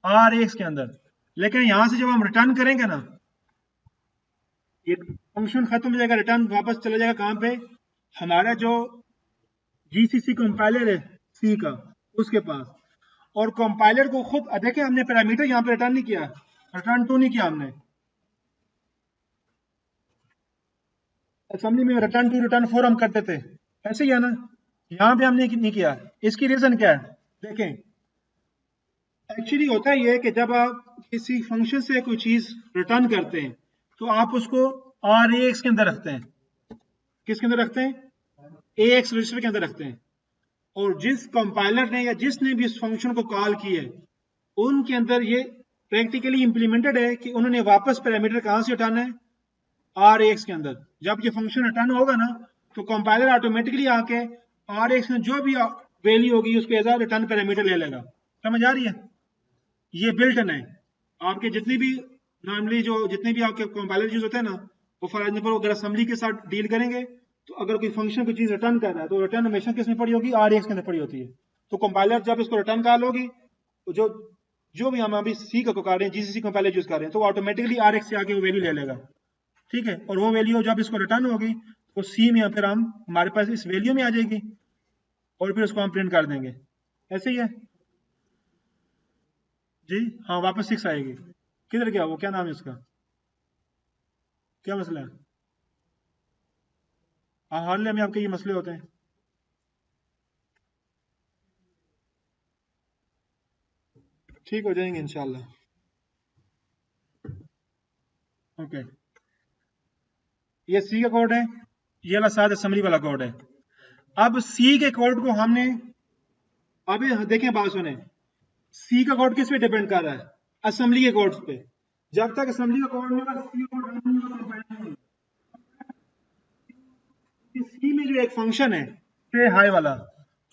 आरएक्स के अंदर। लेकिन यहां से जब हम रिटर्न करेंगे ना, ये फंक्शन खत्म हो जाएगा, रिटर्न वापस चला जाएगा कहां पे, हमारा जो जीसीसी कंपाइलर है सी का, उसके पास। और कंपाइलर को खुद देखें, हमने पैरामीटर यहां पे रिटर्न नहीं किया, रिटर्न टू नहीं किया हमने, असेंबली में रिटर्न टू रिटर्न 4 हम करते थे, ऐसे ही है ना, यहां पे हमने नहीं किया। इसकी रीजन क्या है, देखें, एक्चुअली होता ही है कि जब आप किसी फंक्शन से कोई चीज रिटर्न करते हैं तो आप उसको आरएक्स के अंदर रखते हैं, किसके अंदर रखते हैं, एएक्स रजिस्टर के अंदर रखते हैं। और जिस कंपाइलर ने या जिसने भी इस फंक्शन को कॉल किया है, उनके अंदर ये प्रैक्टिकली इंप्लीमेंटेड है कि उन्होंने वापस पैरामीटर कहां से हटाना है, आरएक्स के अंदर। जब ये फंक्शन रिटर्न होगा ना, तो कंपाइलर ऑटोमेटिकली आके आरएक्स में जो भी वैल्यू होगी उसको एज अ रिटर्न पैरामीटर ले लेगा। समझ आ रही है, ये बिल्ट इन है। आपके जितनी भी नॉर्मली जो जितने भी आपके कंपाइलर यूज होते हैं ना, वो फॉर एग्जांपल अगर असेंबली के साथ डील करेंगे, तो अगर कोई फंक्शन कोई चीज रिटर्न कर रहा है, तो रिटर्न हमेशा किसमें पड़ी होगी, आरएक्स के अंदर पड़ी होती है। तो कंपाइलर जब इसको रिटर्न कॉल होगी, तो जो जो भी हम अभी सी का कर रहे हैं, जीसीसी कंपाइलर यूज कर रहे हैं, तो वो ऑटोमेटिकली आरएक्स से आके वो वैल्यू ले लेगा, ठीक है। और वो वैल्यू जब इसको रिटर्न होगी तो सी में फिर हम हमारे पास इस वैल्यू में आ जाएगी और फिर उसको हम प्रिंट कर देंगे, ऐसे ही है जी। हाँ, वापस 6 आएगी। किधर गया वो, क्या नाम है उसका, क्या मसला है। हाँ, हाल में आपके ये मसले होते हैं, ठीक हो जाएंगे इंशाल्लाह। ओके, ये सी का कोड है, ये वाला साथ असेंबली वाला कोड है। अब सी के कोड को हमने, अभी देखें, बात सुने, सी का कोड किस पे डिपेंड कर रहा है, असेंबली के कोड्स पे। जब तक असेंबली का कोड नहीं होगा, सी कोड नहीं होगा। सी में जो एक फंक्शन है से हाई वाला,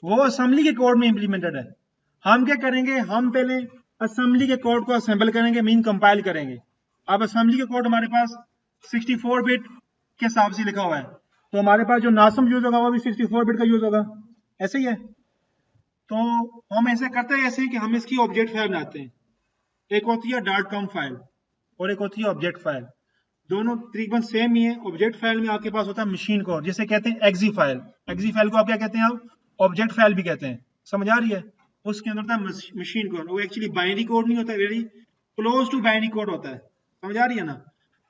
वो असेंबली के कोड में इंप्लीमेंटेड है। हम क्या करेंगे, हम पहले असेंबली के कोड को असेंबल करेंगे, मीन कंपाइल करेंगे। अब असेंबली का कोड हमारे पास 64 बिट के हिसाब से लिखा हुआ है, तो हमारे पास जो नासम यूज होगा वो भी 64 बिट का यूज होगा, ऐसे ही है। तो हम ऐसे करते हैं ऐसे ही कि हम इसकी ऑब्जेक्ट फाइल बनाते हैं। एक होती है .com फाइल और एक होती है ऑब्जेक्ट फाइल, दोनों तकरीबन सेम ही है। ऑब्जेक्ट फाइल में आपके पास होता है मशीन कोड, जिसे कहते हैं एक्जी फाइल। एक्जी फाइल को आप क्या कहते हैं, आप ऑब्जेक्ट फाइल भी कहते हैं, समझ आ रही है। उसके अंदर होता है मशीन कोड, वो एक्चुअली बाइनरी कोड नहीं होता, very close to binary code होता है, समझ आ रही है ना।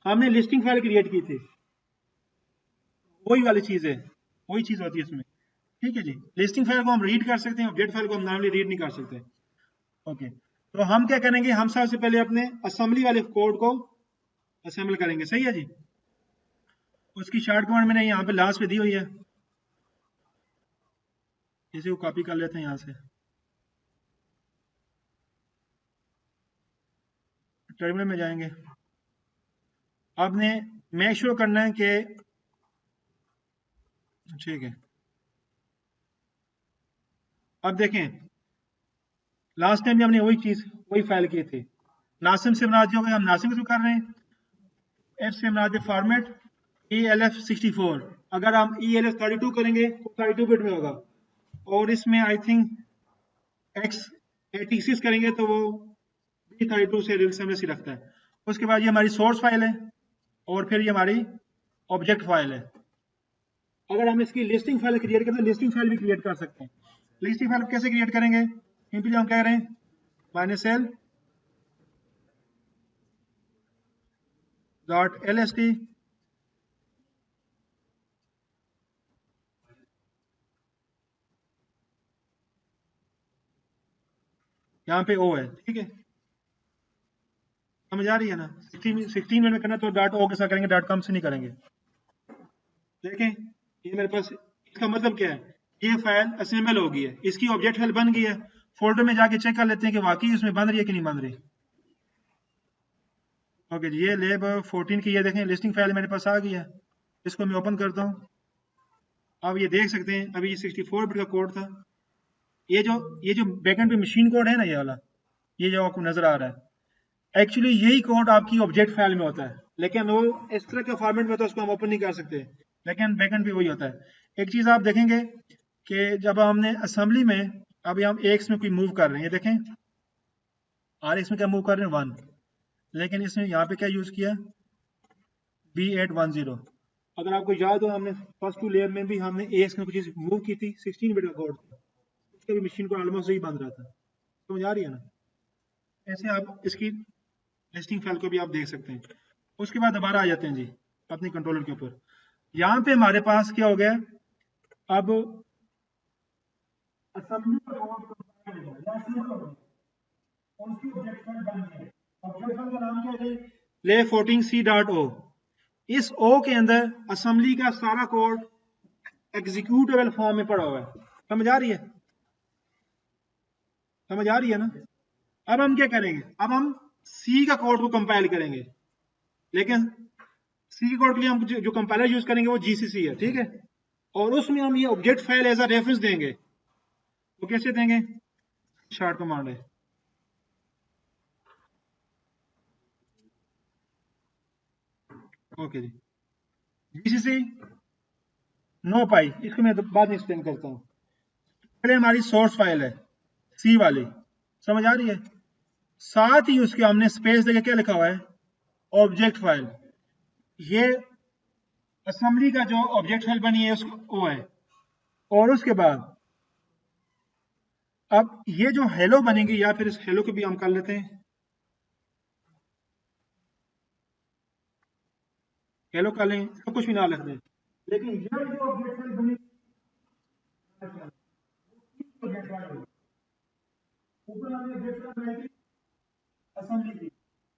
हमने लिस्टिंग फाइल क्रिएट की थी, वही वाली चीज है, वही चीज होती है इसमें, ठीक है जी। लिस्टिंग फाइल को हम रीड कर सकते हैं, ऑब्जेक्ट फाइल को हम नॉर्मली रीड नहीं कर सकते। ओके, तो हम क्या करेंगे, हम सबसे पहले अपने असेंबली वाले कोड को असेंबल करेंगे, सही है जी। उसकी शॉर्ट कमांड मैंने यहाँ पे लास्ट पे दी हुई है, इसे को कॉपी कर लेते हैं यहाँ से, टर्मिनल में जाएंगे। आपने मेक श्योर करना है कि, ठीक है, अब देखें, लास्ट टाइम भी हमने वही चीज वही फाइल की थी। नासिम से मुराद जो हम नासिम के थ्रू कर रहे हैं, एफ से मुराद फॉर्मेट, ELF 64, अगर हम ELF 32 करेंगे तो 32 बिट में होगा, और इसमें आई थिंक X86 करेंगे तो वो भी 32 से रिलेशनलेस ही रखता है। उसके बाद ये हमारी सोर्स फाइल है, और फिर ये हमारी ऑब्जेक्ट फाइल है। अगर हम इसकी लिस्टिंग फाइल क्रिएट करें तो लिस्टिंग फाइल भी क्रिएट कर सकते हैं। लिस्टिंग फाइल कैसे क्रिएट करेंगे? सिंपली हम कह रहे हैं -l .lst यहाँ पे ओ है, ठीक है, समझ आ रही है ना? 16 मिनट में करना तो .o के साथ करेंगे, .com से नहीं करेंगे। देखें ये मेरे पास, इसका मतलब क्या है, ये फाइल असेंबल हो गई है, इसकी ऑब्जेक्ट फाइल बन गई है। फोल्डर में जाके चेक कर लेते हैं कि वाकई उसमें बन रही है कि नहीं बन रही। ओके जी, ये लेब 14 की ये देखें लिस्टिंग फाइल मेरे पास आ गई है। इसको मैं ओपन करता हूँ। अब ये देख सकते हैं, अभी ये 64 बिट का कोड था। ये जो बैकएंड पे मशीन कोड है ना, ये वाला, ये जो आपको नजर आ रहा है, एक्चुअली यही कोड आपकी ऑब्जेक्ट फाइल में होता है, लेकिन वो इस तरह के फॉर्मेट में तो उसको हम ओपन नहीं कर सकते, लेकिन बैकएंड पे वही होता है। एक चीज आप देखेंगे कि जब हमने असेंबली में, अभी हम एक्स में कोई मूव कर रहे हैं, ये देखें आर एक्स में क्या मूव कर रहे हैं 1, लेकिन इसमें यहाँ पे क्या यूज किया B810। अगर आपको याद हो, हमने फर्स्ट 2 लेयर में भी हमने एक्स में कुछ चीज मूव की थी, 16 बिट का कोड था, उसके भी मशीन को ऑलमोस्ट यही बन रहा था। समझ आ रही है ना? ऐसे आप इसकी लिस्टिंग फाइल को भी आप देख सकते हैं। उसके बाद दोबारा आ जाते हैं जी अपने कंट्रोलर के ऊपर। यहाँ पे हमारे पास क्या हो गया, अब असेंबली का कोड कंपाइल हो गया, या सिंपल हो गया, उनकी ऑब्जेक्ट फाइल बन गई। ऑब्जेक्ट फाइल का नाम क्या है? ले 14c.o। इस ओ के अंदर असेंबली का सारा कोड एग्जीक्यूटेबल फॉर्म में पड़ा हुआ है। समझ आ रही है? समझ आ रही है ना? अब हम क्या करेंगे, अब हम सी का कोड को कंपाइल करेंगे, लेकिन सी के कोड के लिए हम जो कंपाइलर यूज करेंगे वो जीसीसी है, ठीक है, और उसमें हम ये object file as a reference देंगे। वो कैसे देंगे? शार्ट कमांड है, ओके जी, जीसीसी नो पाई, इसको मैं बाद में एक्सप्लेन करता हूँ। पहले हमारी सोर्स फाइल है सी वाली, समझ आ रही है? साथ ही उसके हमने स्पेस देके क्या लिखा हुआ है, ऑब्जेक्ट फाइल। ये असेंबली का जो ऑब्जेक्ट फाइल बनी है उसको वो है, और उसके बाद अब ये जो हेलो बनेगी, या फिर इस हेलो को भी हम कर लेते हैं, हेलो कर लें, इसको कुछ भी ना लिख दें, लेकिन ये जो ऑब्जेक्ट फाइल बनी, ऊपर हमने ऑब्जेक्ट फाइल बनाई थी असेंबली की,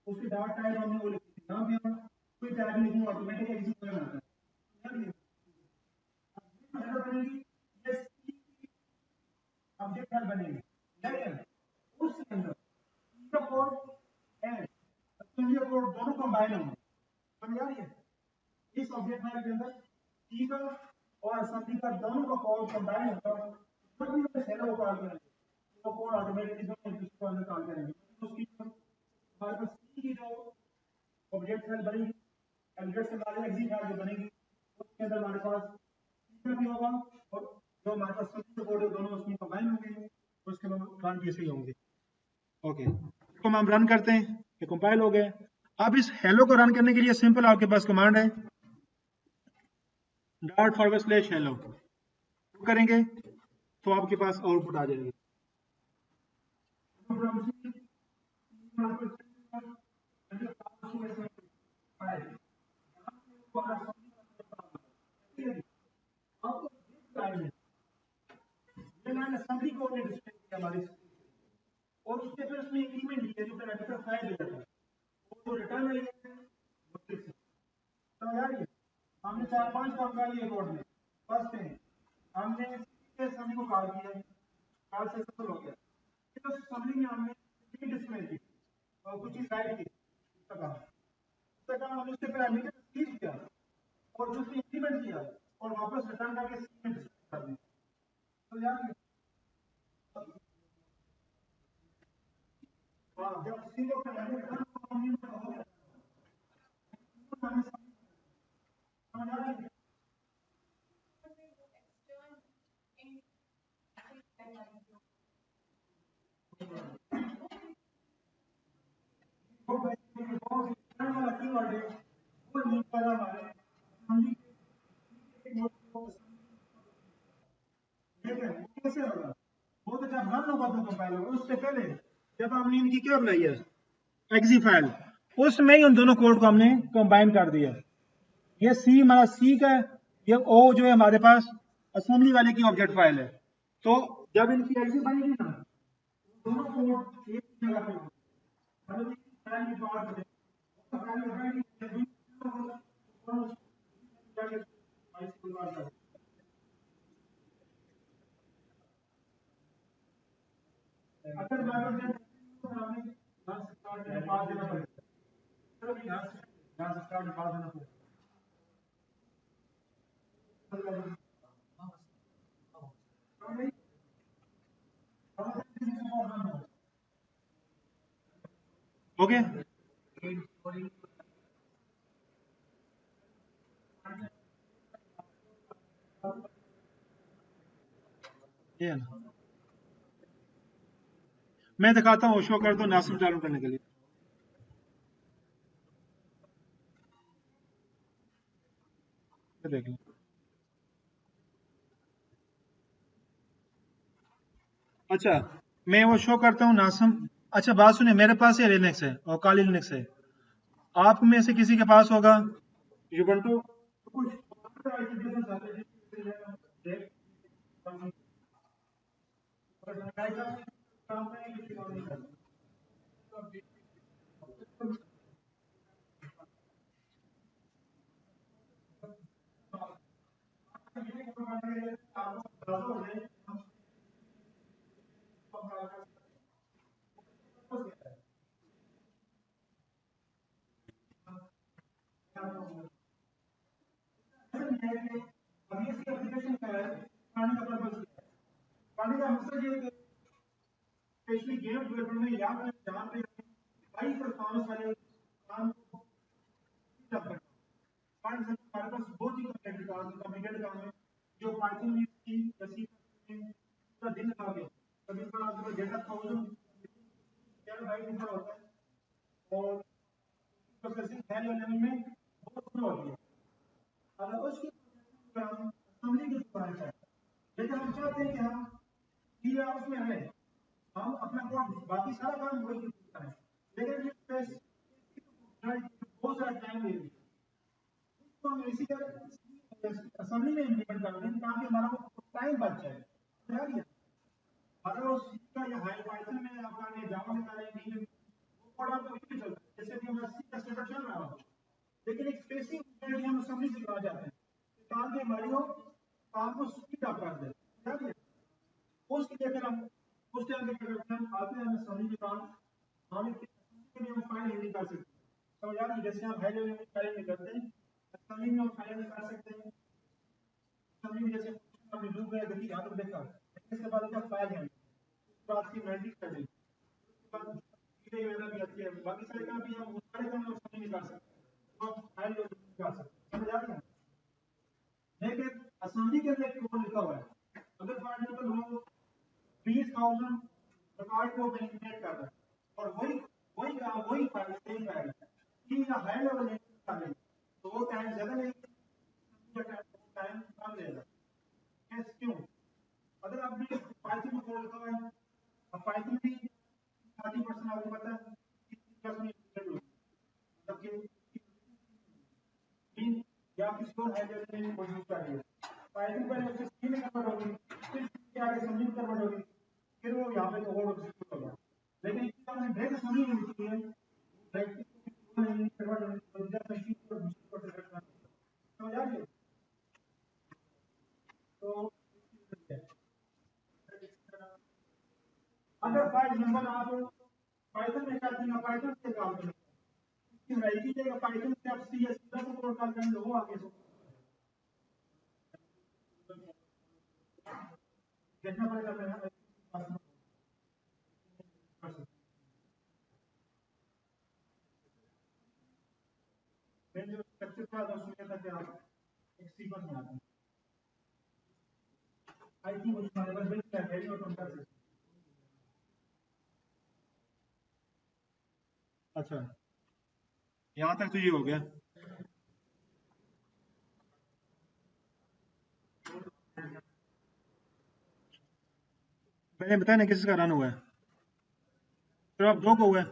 उसकी डॉट टाइप हमने वो लिखी थी, यहाँ पे हम कोई टैग नहीं लिखेंगे, ऑटोमेटिक एग्जीक्यूट आता है। हेलो बनेगी, ये ऑब्जेक्ट फाइल बनेगी, लेकिन उसके अंदर का कोड एंड असेंबली का कोड दोनों कंबाइन होंगे। समझ आ रही है? इस ऑब्जेक्ट फाइल के अंदर सी का और असेंबली का दोनों का कोड कंबाइन होगा, जब भी हम हेलो को कॉल करेंगे तो कोड ऑटोमेटिकली दोनों एक दूसरे को अंदर कॉल करेंगे। उसकी हमारे पास सी की जो ऑब्जेक्ट फाइल बनेगी, एड्रेस से वाले एग्जिट फाइल जो बनेगी, उसके अंदर हमारे पास सी का भी होगा, और जो हमारे पास असेंबली कोड है दोनों उसमें कंबाइन होंगे, उसके बाद रन भी ऐसे ही होंगे। ओके, इसको हम रन करते हैं, ये कंपाइल हो गए। अब इस हेलो को रन करने के लिए सिंपल आपके पास कमांड है $hello, करेंगे तो आपके पास आउटपुट आ जाएगी। और उसके फिर उसमें इंक्रीमेंट दिया जो पैरामीटर फाइल दिया था, वो रिटर्न आई है, समझ आ रही है? हमने 4-5 काम कर लिए कोड में। फर्स्ट थिंग, हमने असेंबली को कॉल किया, कॉल सक्सेसफुल हो गया, फिर उस असेंबली में हमने प्रिंट डिस्प्ले की और कुछ चीज राइट की, उसका काम हमने उसके पैरामीटर रिसीव किया और जो इंक्रीमेंट किया और वापस रिटर्न करके सी में डिस्प्ले कर दिया। तो यार जब सी को पैरामीटर हमारे assembly के कोड को ठीक है, वो कैसे होगा? वो तो जब रन होगा तो कंपाइल होगा, उससे पहले जब हमने इनकी क्या बनाई है एक्जी फाइल, उसमें ही उन दोनों कोड को हमने कंबाइन कर दिया। ये सी हमारा सी का है, ये ओ जो है हमारे पास असेंबली वाले की ऑब्जेक्ट फाइल है। तो जब इनकी एक्जी बनेगी ना, दोनों कोड एक जगह पे होंगे, मतलब फाइल की बात करें तो फाइल में है नहीं, अगर मैं हमें स्टार्ट पास देना पड़ेगा, चलो यहाँ से स्टार्ट पास देना पड़ेगा। ओके ये है ना, मैं दिखाता हूँ, शो कर दो नासिम चालू करने के लिए। ये देख लो। अच्छा मैं वो शो करता हूँ नासिम। अच्छा बात सुनिए, मेरे पास ये लिनक्स है और काली लिनक्स है, आप में से किसी के पास होगा यूबंटू, कुछ एप्लीकेशन का है, पानी का पर्पस क्या है? पानी का मकसद ये है कि स्पेशली गेम डेवलपमेंट में या फिर जहाँ पे हाई परफॉर्मेंस वाले काम को पिकअप करना। फॉर एग्जाम्पल हमारे पास बहुत ही कॉम्प्लिकेटेड काम है जो पाइथन में की जैसी पूरा दिन लगा के कभी कभार आपको डेटा 1000 ऊपर होता है और प्रोसेसिंग हाई लेवल में बहुत स्लो होती है। अगर उसकी हम असेंबली के बारे में, लेकिन हम चाहते हैं कि हम 3 आवर्स में है, हम अपना कोड बाकी सारा काम वही करता है, लेकिन ये स्पेस बहुत सारा टाइम ले रही है, तो हम इसी का असेंबली में इम्प्लीमेंट कर रहे हैं ताकि हमारा टाइम बच जाए। अगर वो सी का या हाई पाइथन में आपका ने जावा में करें नहीं, वो कोड आपका भी चलता है, जैसे कि हमारा सी का स्टेटस चल रहा हो, लेकिन एक स्पेसिंग फंक्शनलिटी हम असेंबली से करना चाहते हैं काम की हमारी हो, काम को स्पीड अप कर दे। उसके लिए फिर हम उस टाइम पे क्या करते हैं, आते हैं हम असेंबली के काम, हम के लिए हम फाइल हैंडलिंग कर सकते हैं। तो यार जैसे हम हाई लेवल में फाइल में करते हैं, असेंबली में हम फाइल हैंडलिंग कर सकते हैं। असेंबली में जैसे हमने लूप में देखी यहाँ तक देखा, इसके बाद क्या फाइल हैंडलिंग, बात की मैजिक कर दी, उसके बाद चीजें वगैरह भी आती है, बाकी सारे काम भी हम सारे काम हम असेंबली में कर सकते हैं, तो हम फाइल लोड कर सकते हैं। समझ आ गया? लेकिन असेंबली के अंदर एक कोड लिखा हुआ है, अगर फॉर एग्जांपल हम 20,000 रिकॉर्ड को मैनिपुलेट कर रहे हैं और वही वही काम वही फाइल सेम फाइल कि या हाई लेवल में कर रहे हैं, तो वो टाइम ज्यादा लेगा, टाइम कम लेगा। कैसे क्यों? अगर आपने पाइथन में कोड लिखा हुआ है, अब पाइथन भी 30% आपको पता है कि प्लस में मतलब कि या किसी और हाई लेवल में कोशिश कर रही है, पाइथन पहले उससे सी में कन्वर्ट होगी, फिर सी आगे असेंबली में कन्वर्ट होगी, फिर वो यहाँ पे कोड एग्जीक्यूट होगा। लेकिन इसकी हमने डायरेक्ट असेंबली में लिखी है, डायरेक्ट नहीं कन्वर्ट होगी, तो जब मशीन को दूसरी को सेलेक्ट करना, समझ आ गया? तो अगर फॉर एग्जांपल आप पाइथन में करते हैं, पाइथन से काम करें, इसकी वैरायटी जगह पाइथन से आप सी या सी प्लस कोड कॉल करेंगे, वो आगे से देखना पड़ेगा। मैं जो स्ट्रक्चर था उसमें था कि आप एक सीक्वेंस बनाते हैं, आई थिंक उसमें हमारे पास बिल्कुल है और हम कर सकते हैं। अच्छा यहाँ तक तो ये हो गया। पहले बताया ना किसका रन हुआ है, फिर आप 2 को हुआ है।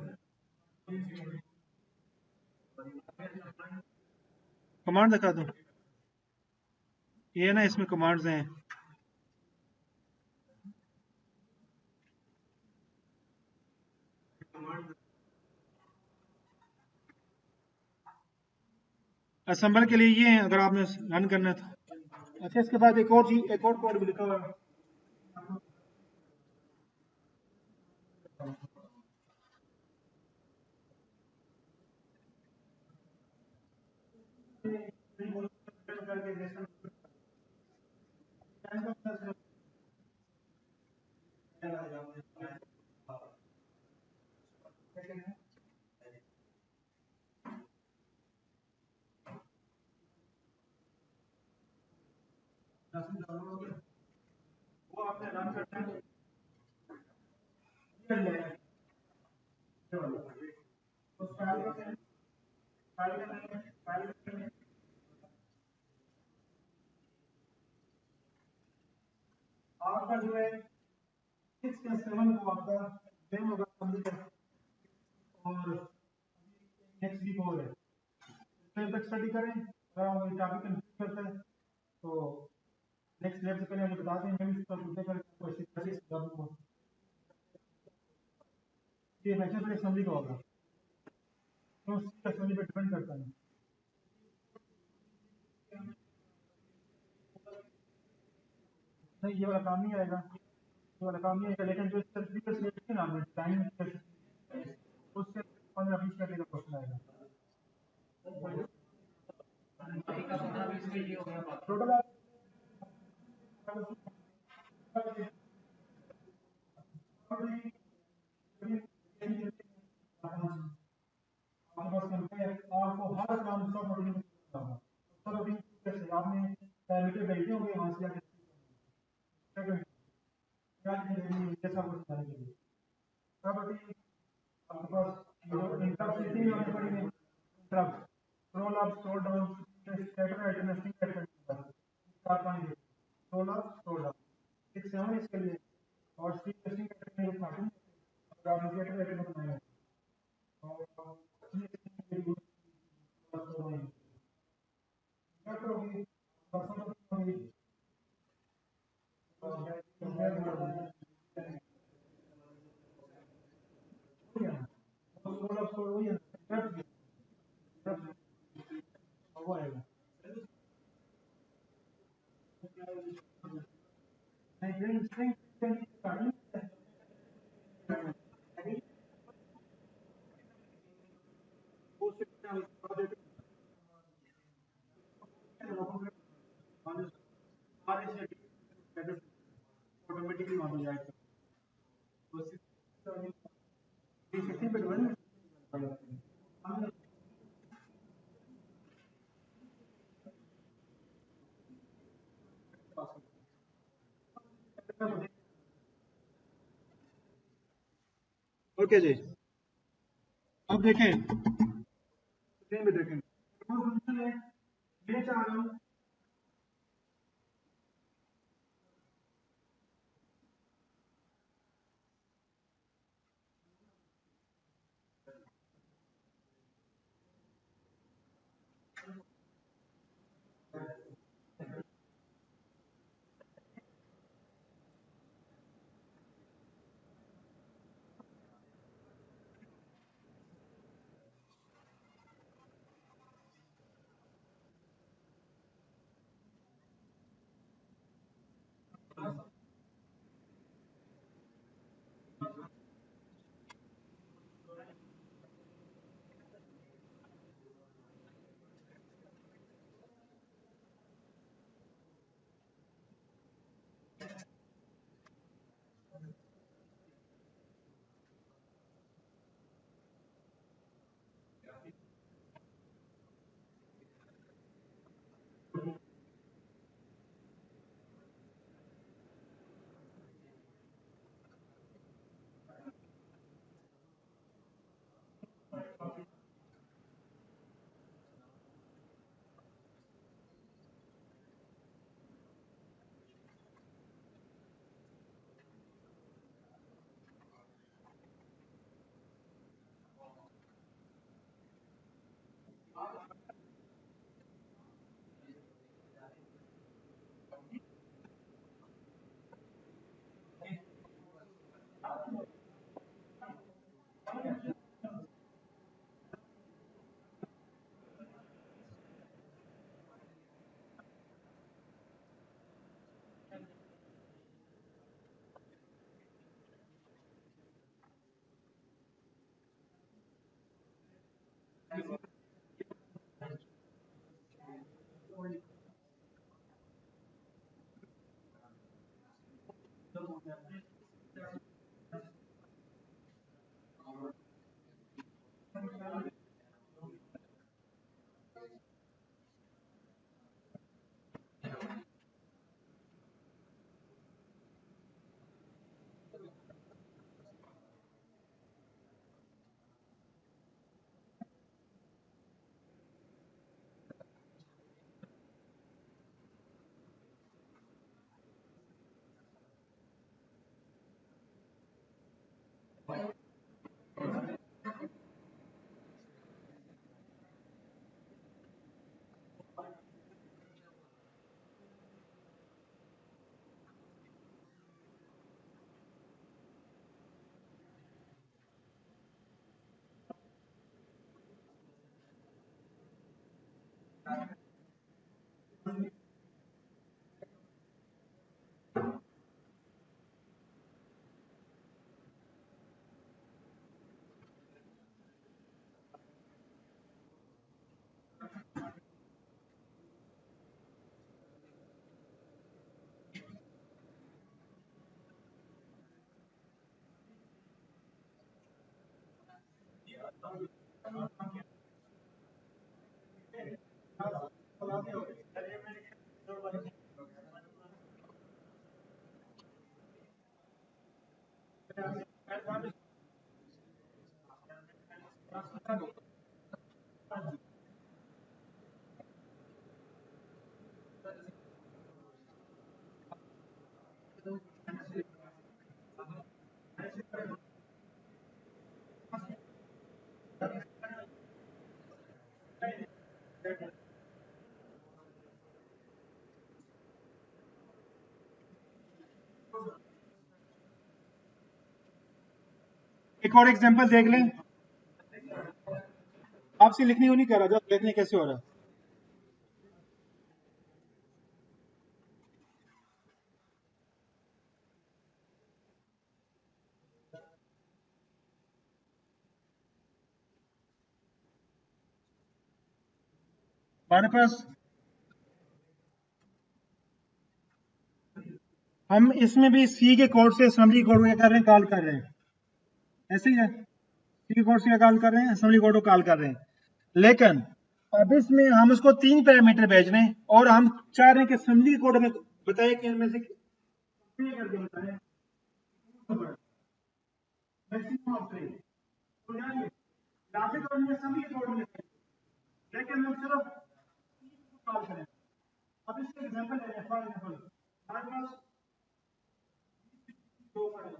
कमांड दिखा दो, ये ना इसमें कमांड्स हैं। असेंबल के लिए ये हैं अगर आपने रन करना है तो। अच्छा, इसके बाद एक और चीज, एक और कोड भी लिखा हुआ है। वो आपने रन करना है, आपका जो है 6 या 7 को आपका सेम होगा कंप्लीट, और नेक्स्ट वीक और है, टाइम तक स्टडी करें। अगर आप ये टॉपिक कंप्लीट करते हैं तो नेक्स्ट लेक्चर से पहले मुझे बता दें, मैं भी इसका प्रिपेयर करके कोशिश करें इस टॉपिक को। ये लेक्चर फिर असेंबली का होगा, तो उसकी असेंबली पे डिपेंड करता है। नहीं, ये वाला काम नहीं आएगा, ये वाला काम नहीं आएगा, लेकिन जो इसका नाम है टाइम, उससे 15-20 करने का क्वेश्चन आएगा। टोटल आपके पास कंपेयर, आपको हर काम सब रूटीन करना, सब रूटीन कैसे आपने पैरामीटर भेजे होंगे वहां से जाके क्या ये सब कुछ करने के लिए सब रूटीन आपके पास इंटरप्ट ही होने पड़ेंगे। Interrupt roll up, scroll down, स्टेटर आइटमेटिक करके चार पांच रोल अप, स्क्रॉल डाउन 6 7 इसके लिए, और स्ट्रीट टेस्टिंग करने के लिए अगर आप इंडिकेटर आइटम बनाएंगे और ऑटोमेटिकली वहां पर जाएगा। ओके जी, अब देखें, स्क्रीन में देखें, फंक्शन है, मैं चाह रहा हूँ एक और एग्जांपल देख लें, आपसे लिखने को नहीं कह रहा, जब देखने कैसे हो रहा है। हमारे पास हम इसमें भी सी के कोड से असेंबली कोड क्या कर रहे हैं, कॉल कर रहे हैं, ऐसे ही है। सी के कोड से क्या कॉल कर रहे हैं, असेंबली कोड को कॉल कर रहे हैं। लेकिन अब इसमें हम उसको 3 पैरामीटर भेज रहे हैं और हम चाह रहे हैं कि असेंबली कोड में बताए कि इनमें से करके बताएं मैक्सिमम ऑफ 3। तो यानी ग्राफिक और में असेंबली कोड में लिखें, लेकिन हम सिर्फ कॉल करें। अब इसके एग्जांपल ले लें, फॉर एग्जांपल हमारे पास दो फाइल,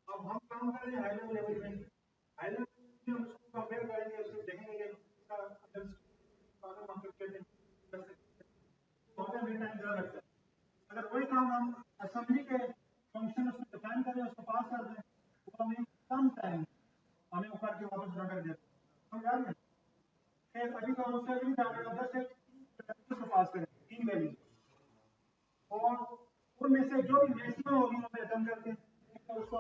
अब हम काम कर रहे हैं हाई लेवल में। हाई लेवल में हम उसको कंपेयर करेंगे, उसको देखेंगे कि इसका अंडर हम कैसे कर सकते हैं, बहुत टाइम ज़्यादा लगता है। अगर वही काम हम असेंबली के फंक्शन उसमें डिफाइन करें, उसको पास कर दें, तो हमें कम टाइम हमें ऊपर के वापस ड्रा कर देते हैं। हम याद है अभी तो हम उससे भी डालेगा 10 से को पास करें 3 वैल्यू, और उनमें से जो भी मैक्सिमम होगी हमें रिटर्न करके उसको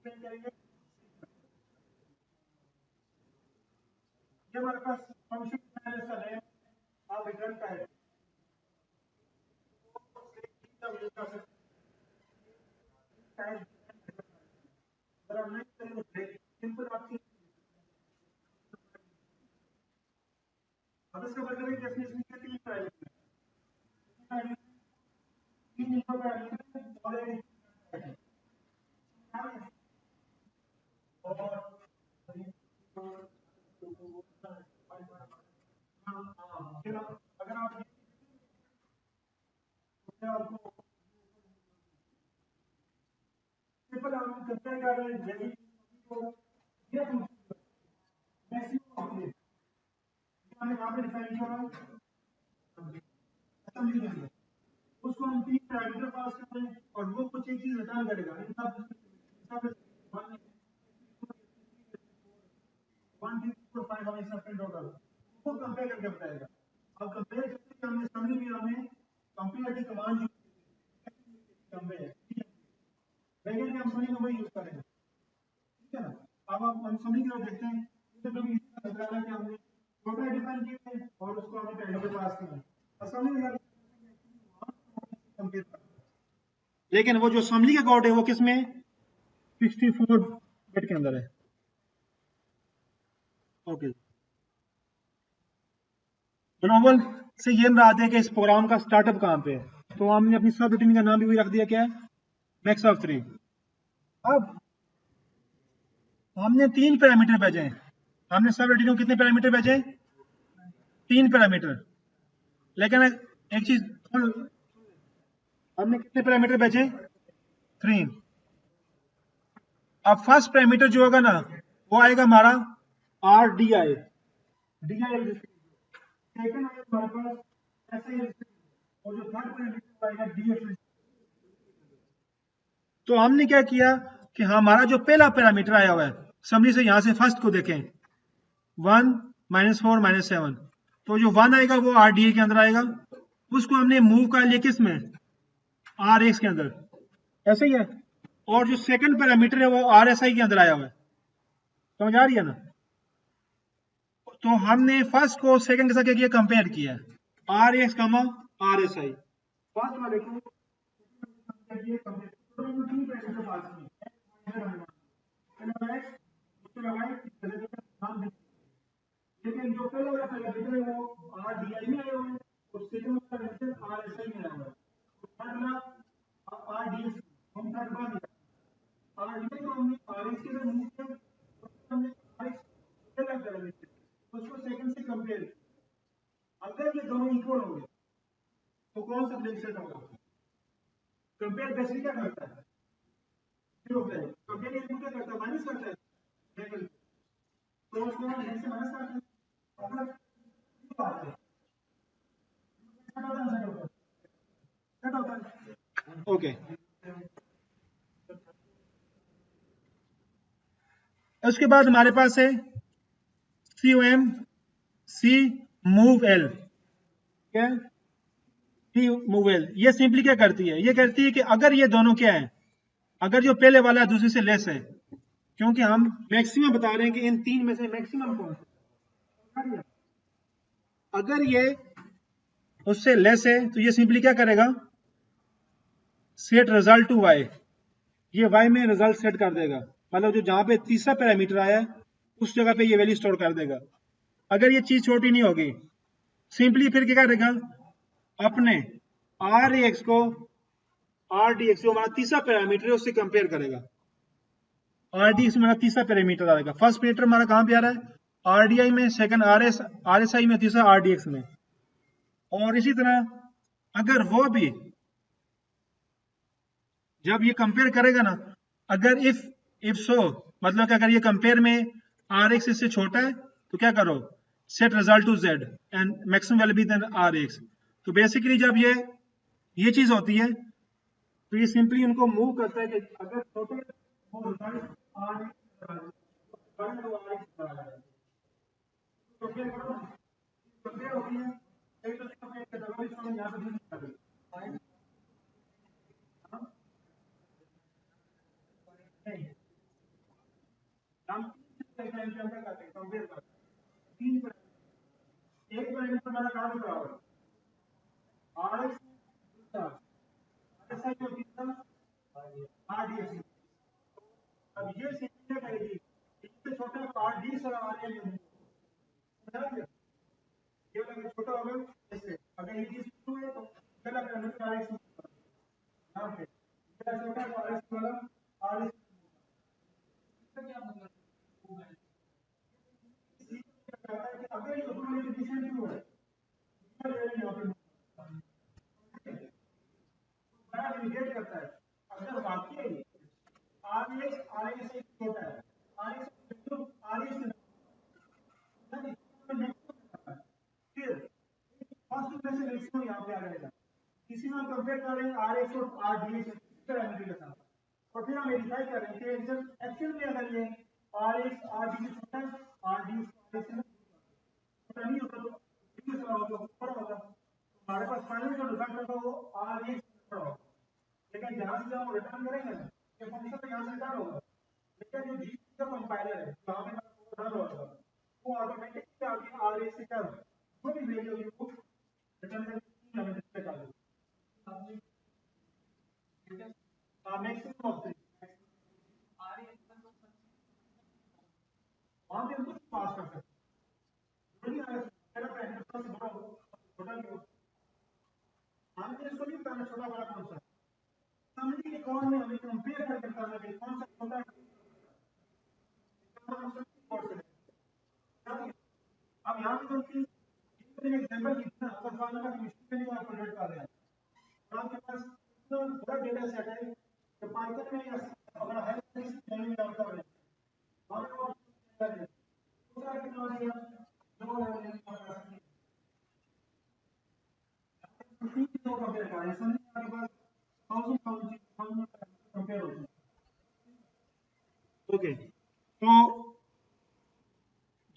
प्रिंट करेंगे। ये हमारे पास फंक्शन पहले से है, आप रिटर्न का है सिंपल आपकी। अब इसका मतलब है डेफिनेशन के 3 पैरामीटर, 3 इनपुट पैरामीटर ऑलरेडी अगर आप आपको सिंपल आप कंपेयर कर रहे हैं यदि तो ये मैक्सिमम ऑफ हमने वहां पे डिफाइन किया असेंबली के अंदर, उसको हम 3 पैरामीटर पास करते हैं और वो कुछ एक चीज रिटर्न करेगा। इन सब 1 2 3 4 5 हमें इसका प्रिंट होगा, वो कंपेयर करके बताएगा। अब कंपेयर करके हमने असेंबली में हमने कंपेयर की कमांड यूज कंपेयर, लेकिन हम असेंबली में वही यूज करेंगे, ठीक है ना। अब हम असेंबली की देखते हैं, इससे जो भी बदला कि हमने छोटा डिफाइन किए और उसको हमने पैरामीटर पास किया असेंबली में, लेकिन वो जो असेंबली का कोड है वो किसमें 64 बिट के अंदर है। ओके, ग्लोबल से ये मराद है कि इस प्रोग्राम का स्टार्टअप कहां पे है, तो हमने अपनी सब रूटीन का नाम भी वही रख दिया, क्या है, मैक्स ऑफ 3। अब हमने 3 पैरामीटर भेजे हैं, हमने सब रूटीन को कितने पैरामीटर भेजे, 3 पैरामीटर, लेकिन एक चीज हमने कितने पैरामीटर भेजे, 3। अब फर्स्ट पैरामीटर जो होगा ना वो आएगा हमारा R D I, D I second आएगा हमारे पास ऐसे, और जो थर्ड पैरामीटर आएगा डी एफ। तो हमने क्या किया कि हमारा जो पहला पैरामीटर आया हुआ है असेंबली से, यहां से फर्स्ट को देखें 1 -4 -7, तो जो 1 आएगा वो RDA के अंदर आएगा, उसको हमने मूव कर लिया किस में, RX के अंदर, ऐसे ही है। और जो सेकंड पैरामीटर है वो RSI के अंदर आया हुआ है, समझ आ रही है ना। तो हमने फर्स्ट को सेकंड के साथ क्या किया, कंपेयर किया है, RX कमा RSI। फर्स्ट वाले को लेकिन जो पहले वाला पैरामीटर है वो RDI में आया हुआ है और सेकंड वाला पैरामीटर RSI में आया हुआ है। थर्ड वाला RDS हम थर्ड बार RDS को हमने RX के साथ मूव किया, हमने RX पहला पैरामीटर उसको सेकंड से कंपेयर किया। अगर ये दोनों इक्वल होंगे तो कौन सा ब्रेक सेट होगा, कंपेयर बेसिकली क्या करता है, जीरो ब्रेक, कंपेयर ये क्या करता है, माइनस करता है, तो उसको हम से माइनस करते हैं। अगर बात है ओके, उसके बाद हमारे पास है COM C मूव L, क्या C मूव L, ये सिंपली क्या करती है, ये कहती है कि अगर ये दोनों क्या है, अगर जो पहले वाला दूसरे से लेस है, क्योंकि हम मैक्सिमम बता रहे हैं कि इन तीन में से मैक्सिमम कौन सा, अगर ये उससे लेस है तो ये सिंपली क्या करेगा, सेट रिजल्ट टू y, ये y में रिजल्ट सेट कर देगा, मतलब जो जहां पे तीसरा पैरामीटर आया है उस जगह पे ये वैल्यू स्टोर कर देगा। अगर ये चीज छोटी नहीं होगी, सिंपली फिर क्या करेगा, अपने RAX को RDX जो हमारा तीसरा पैरामीटर है उससे कंपेयर करेगा। RDX में हमारा तीसरा पैरामीटर आएगा, फर्स्ट पैरामीटर हमारा कहां पे आ रहा है, RDI में, सेकंड RSI में, तीसरा RDX में। और इसी तरह अगर वो भी जब ये कंपेयर करेगा ना, अगर इफ सो मतलब कि अगर ये कंपेयर में RX इससे छोटा है तो क्या करो, set result to Z and maximum value between RX। तो बेसिकली जब ये चीज होती है तो ये सिंपली उनको मूव करता है कि अगर छोटे वो रिजल्ट कंपेयर करो, कंपेयर होती है, एक तो कंपेयर करता है, इसको यहां पे नहीं करते, हम तीन पैरामीटर करते हैं, कंपेयर करते हैं, तीन पैरामीटर, एक पैरामीटर हमारा कहां पे बराबर है, RX दूसरा RSI को तीसरा RDX। अब ये सिंपली क्या करेगी, इससे छोटा RDX और RDX में ये अगर छोटा होगा इससे, अगर ये चीज टू है तो पहला पैरामीटर RX यहां पे ये छोटा है तो RX वाला RX क्या मतलब अगर ये दोनों में डिफरेंट क्यों है, यहाँ पे बड़ा इंडिकेट करता है, अगर वाकई RX से छोटा है, RX तो RX फिर फर्स्ट में से मैक्सिमम यहाँ पे आ जाएगा, इसी में हम कंपेयर कर रहे हैं RX और RDX पैरामीटर के साथ, और फिर हम वेरीफाई कर रहे हैं कि एक्चुअल में अगर ये RX RDX छोटा है, RDX RX छोटा नहीं होता तो ऊपर होगा, हमारे पास फाइनल जो रिजल्ट होगा वो RX ऊपर होगा। लेकिन जहां से हम रिटर्न करेंगे ना, ये फंक्शन तो यहाँ से रिटर्न होगा, लेकिन जो जी का कंपाइलर है जहाँ पे रन होगा वो ऑटोमेटिकली आगे RX से क्या होगा, जो भी वैल्यू होगी वो रिटर्न करके हमें डिस्प्ले कर देगा, मैक्सिमम ऑफ 3 वहां पे हम कुछ पास कर सकते हैं, नहीं अगर पहला पैरामीटर से बड़ा हो छोटा भी हो, हम इसको नहीं बताना छोटा बड़ा कौन सा, समझिए कि कौन में हमें कंपेयर करके बताना है कौन सा छोटा है, अब यहाँ पे हम एग्जाम्पल कितना वाला का मिस्टेक नहीं आपको रेट कर रहे हैं, आपके पास इतना बड़ा डेटा सेट है कि पाइथन में या अगर हर चीज ट्रेनिंग डाउन कर रहे हैं और वो कर रहे हैं तो सारा टेक्नोलॉजी जो कंपेयर कर रहे हैं, समझिए आपके पास थाउजेंड कंपेयर होते हैं। ओके, तो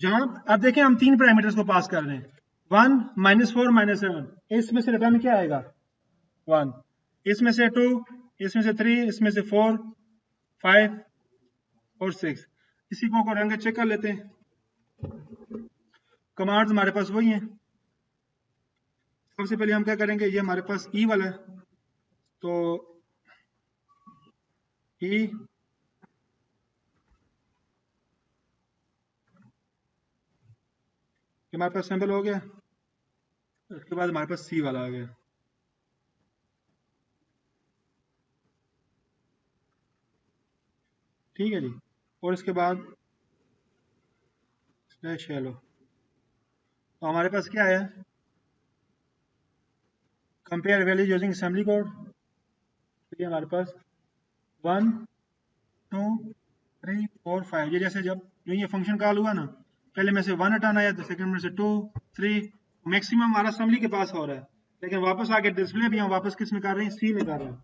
जहां अब देखें हम तीन पैरामीटर्स को पास कर रहे हैं, 1 -4 -7, इसमें से रिटर्न क्या आएगा? 1, इसमें से 2, इसमें से 3, इसमें से 4, 5 और 6। इसी को करेंगे, चेक कर लेते हैं। कमांड्स हमारे पास वही हैं। सबसे पहले हम क्या करेंगे, ये हमारे पास ई वाला है, तो ई हमारे पास सैंपल हो गया। उसके बाद हमारे पास सी वाला आ गया। ठीक है जी। और इसके बाद स्लैश हेलो, तो हमारे पास क्या है, compare value using assembly code. तो ये हमारे पास 1 2 3 4 5, ये जैसे जब जो ये फंक्शन कॉल हुआ ना, पहले में से 1 हटाना है, तो सेकंड में से 2 3, मैक्सिमम हमारा असेंबली के पास हो रहा है, लेकिन वापस आके डिस्प्ले भी हम वापस किस में कर रहे हैं, सी में कर रहे हैं।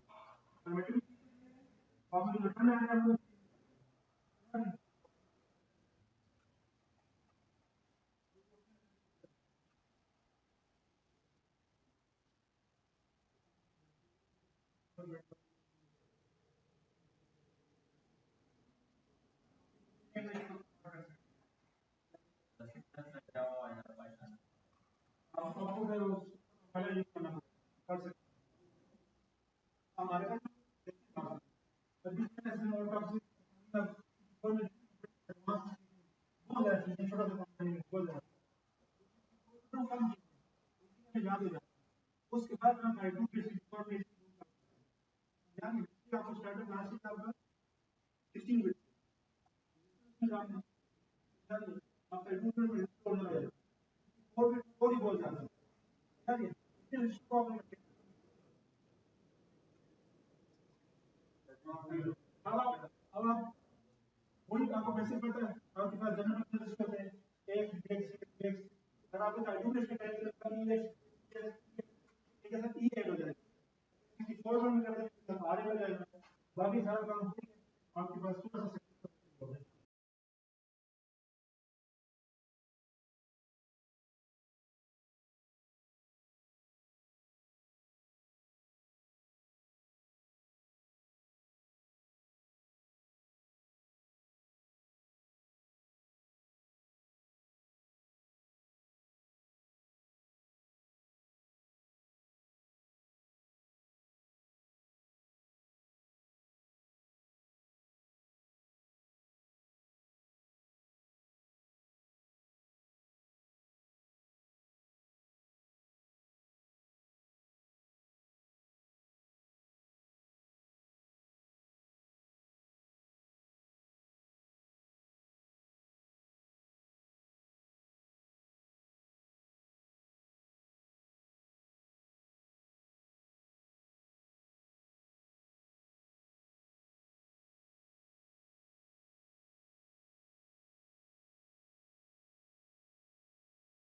उसके बाद हम आपको स्टार्टर क्लास में आपका 16 बिट आपका यूजर में इंस्टॉल हो जाएगा, और भी बोल जाता है। अब आप वही आपको मैसेज पता है, आपके पास जनरल मैसेज करते हैं, एक अगर आपको आईडी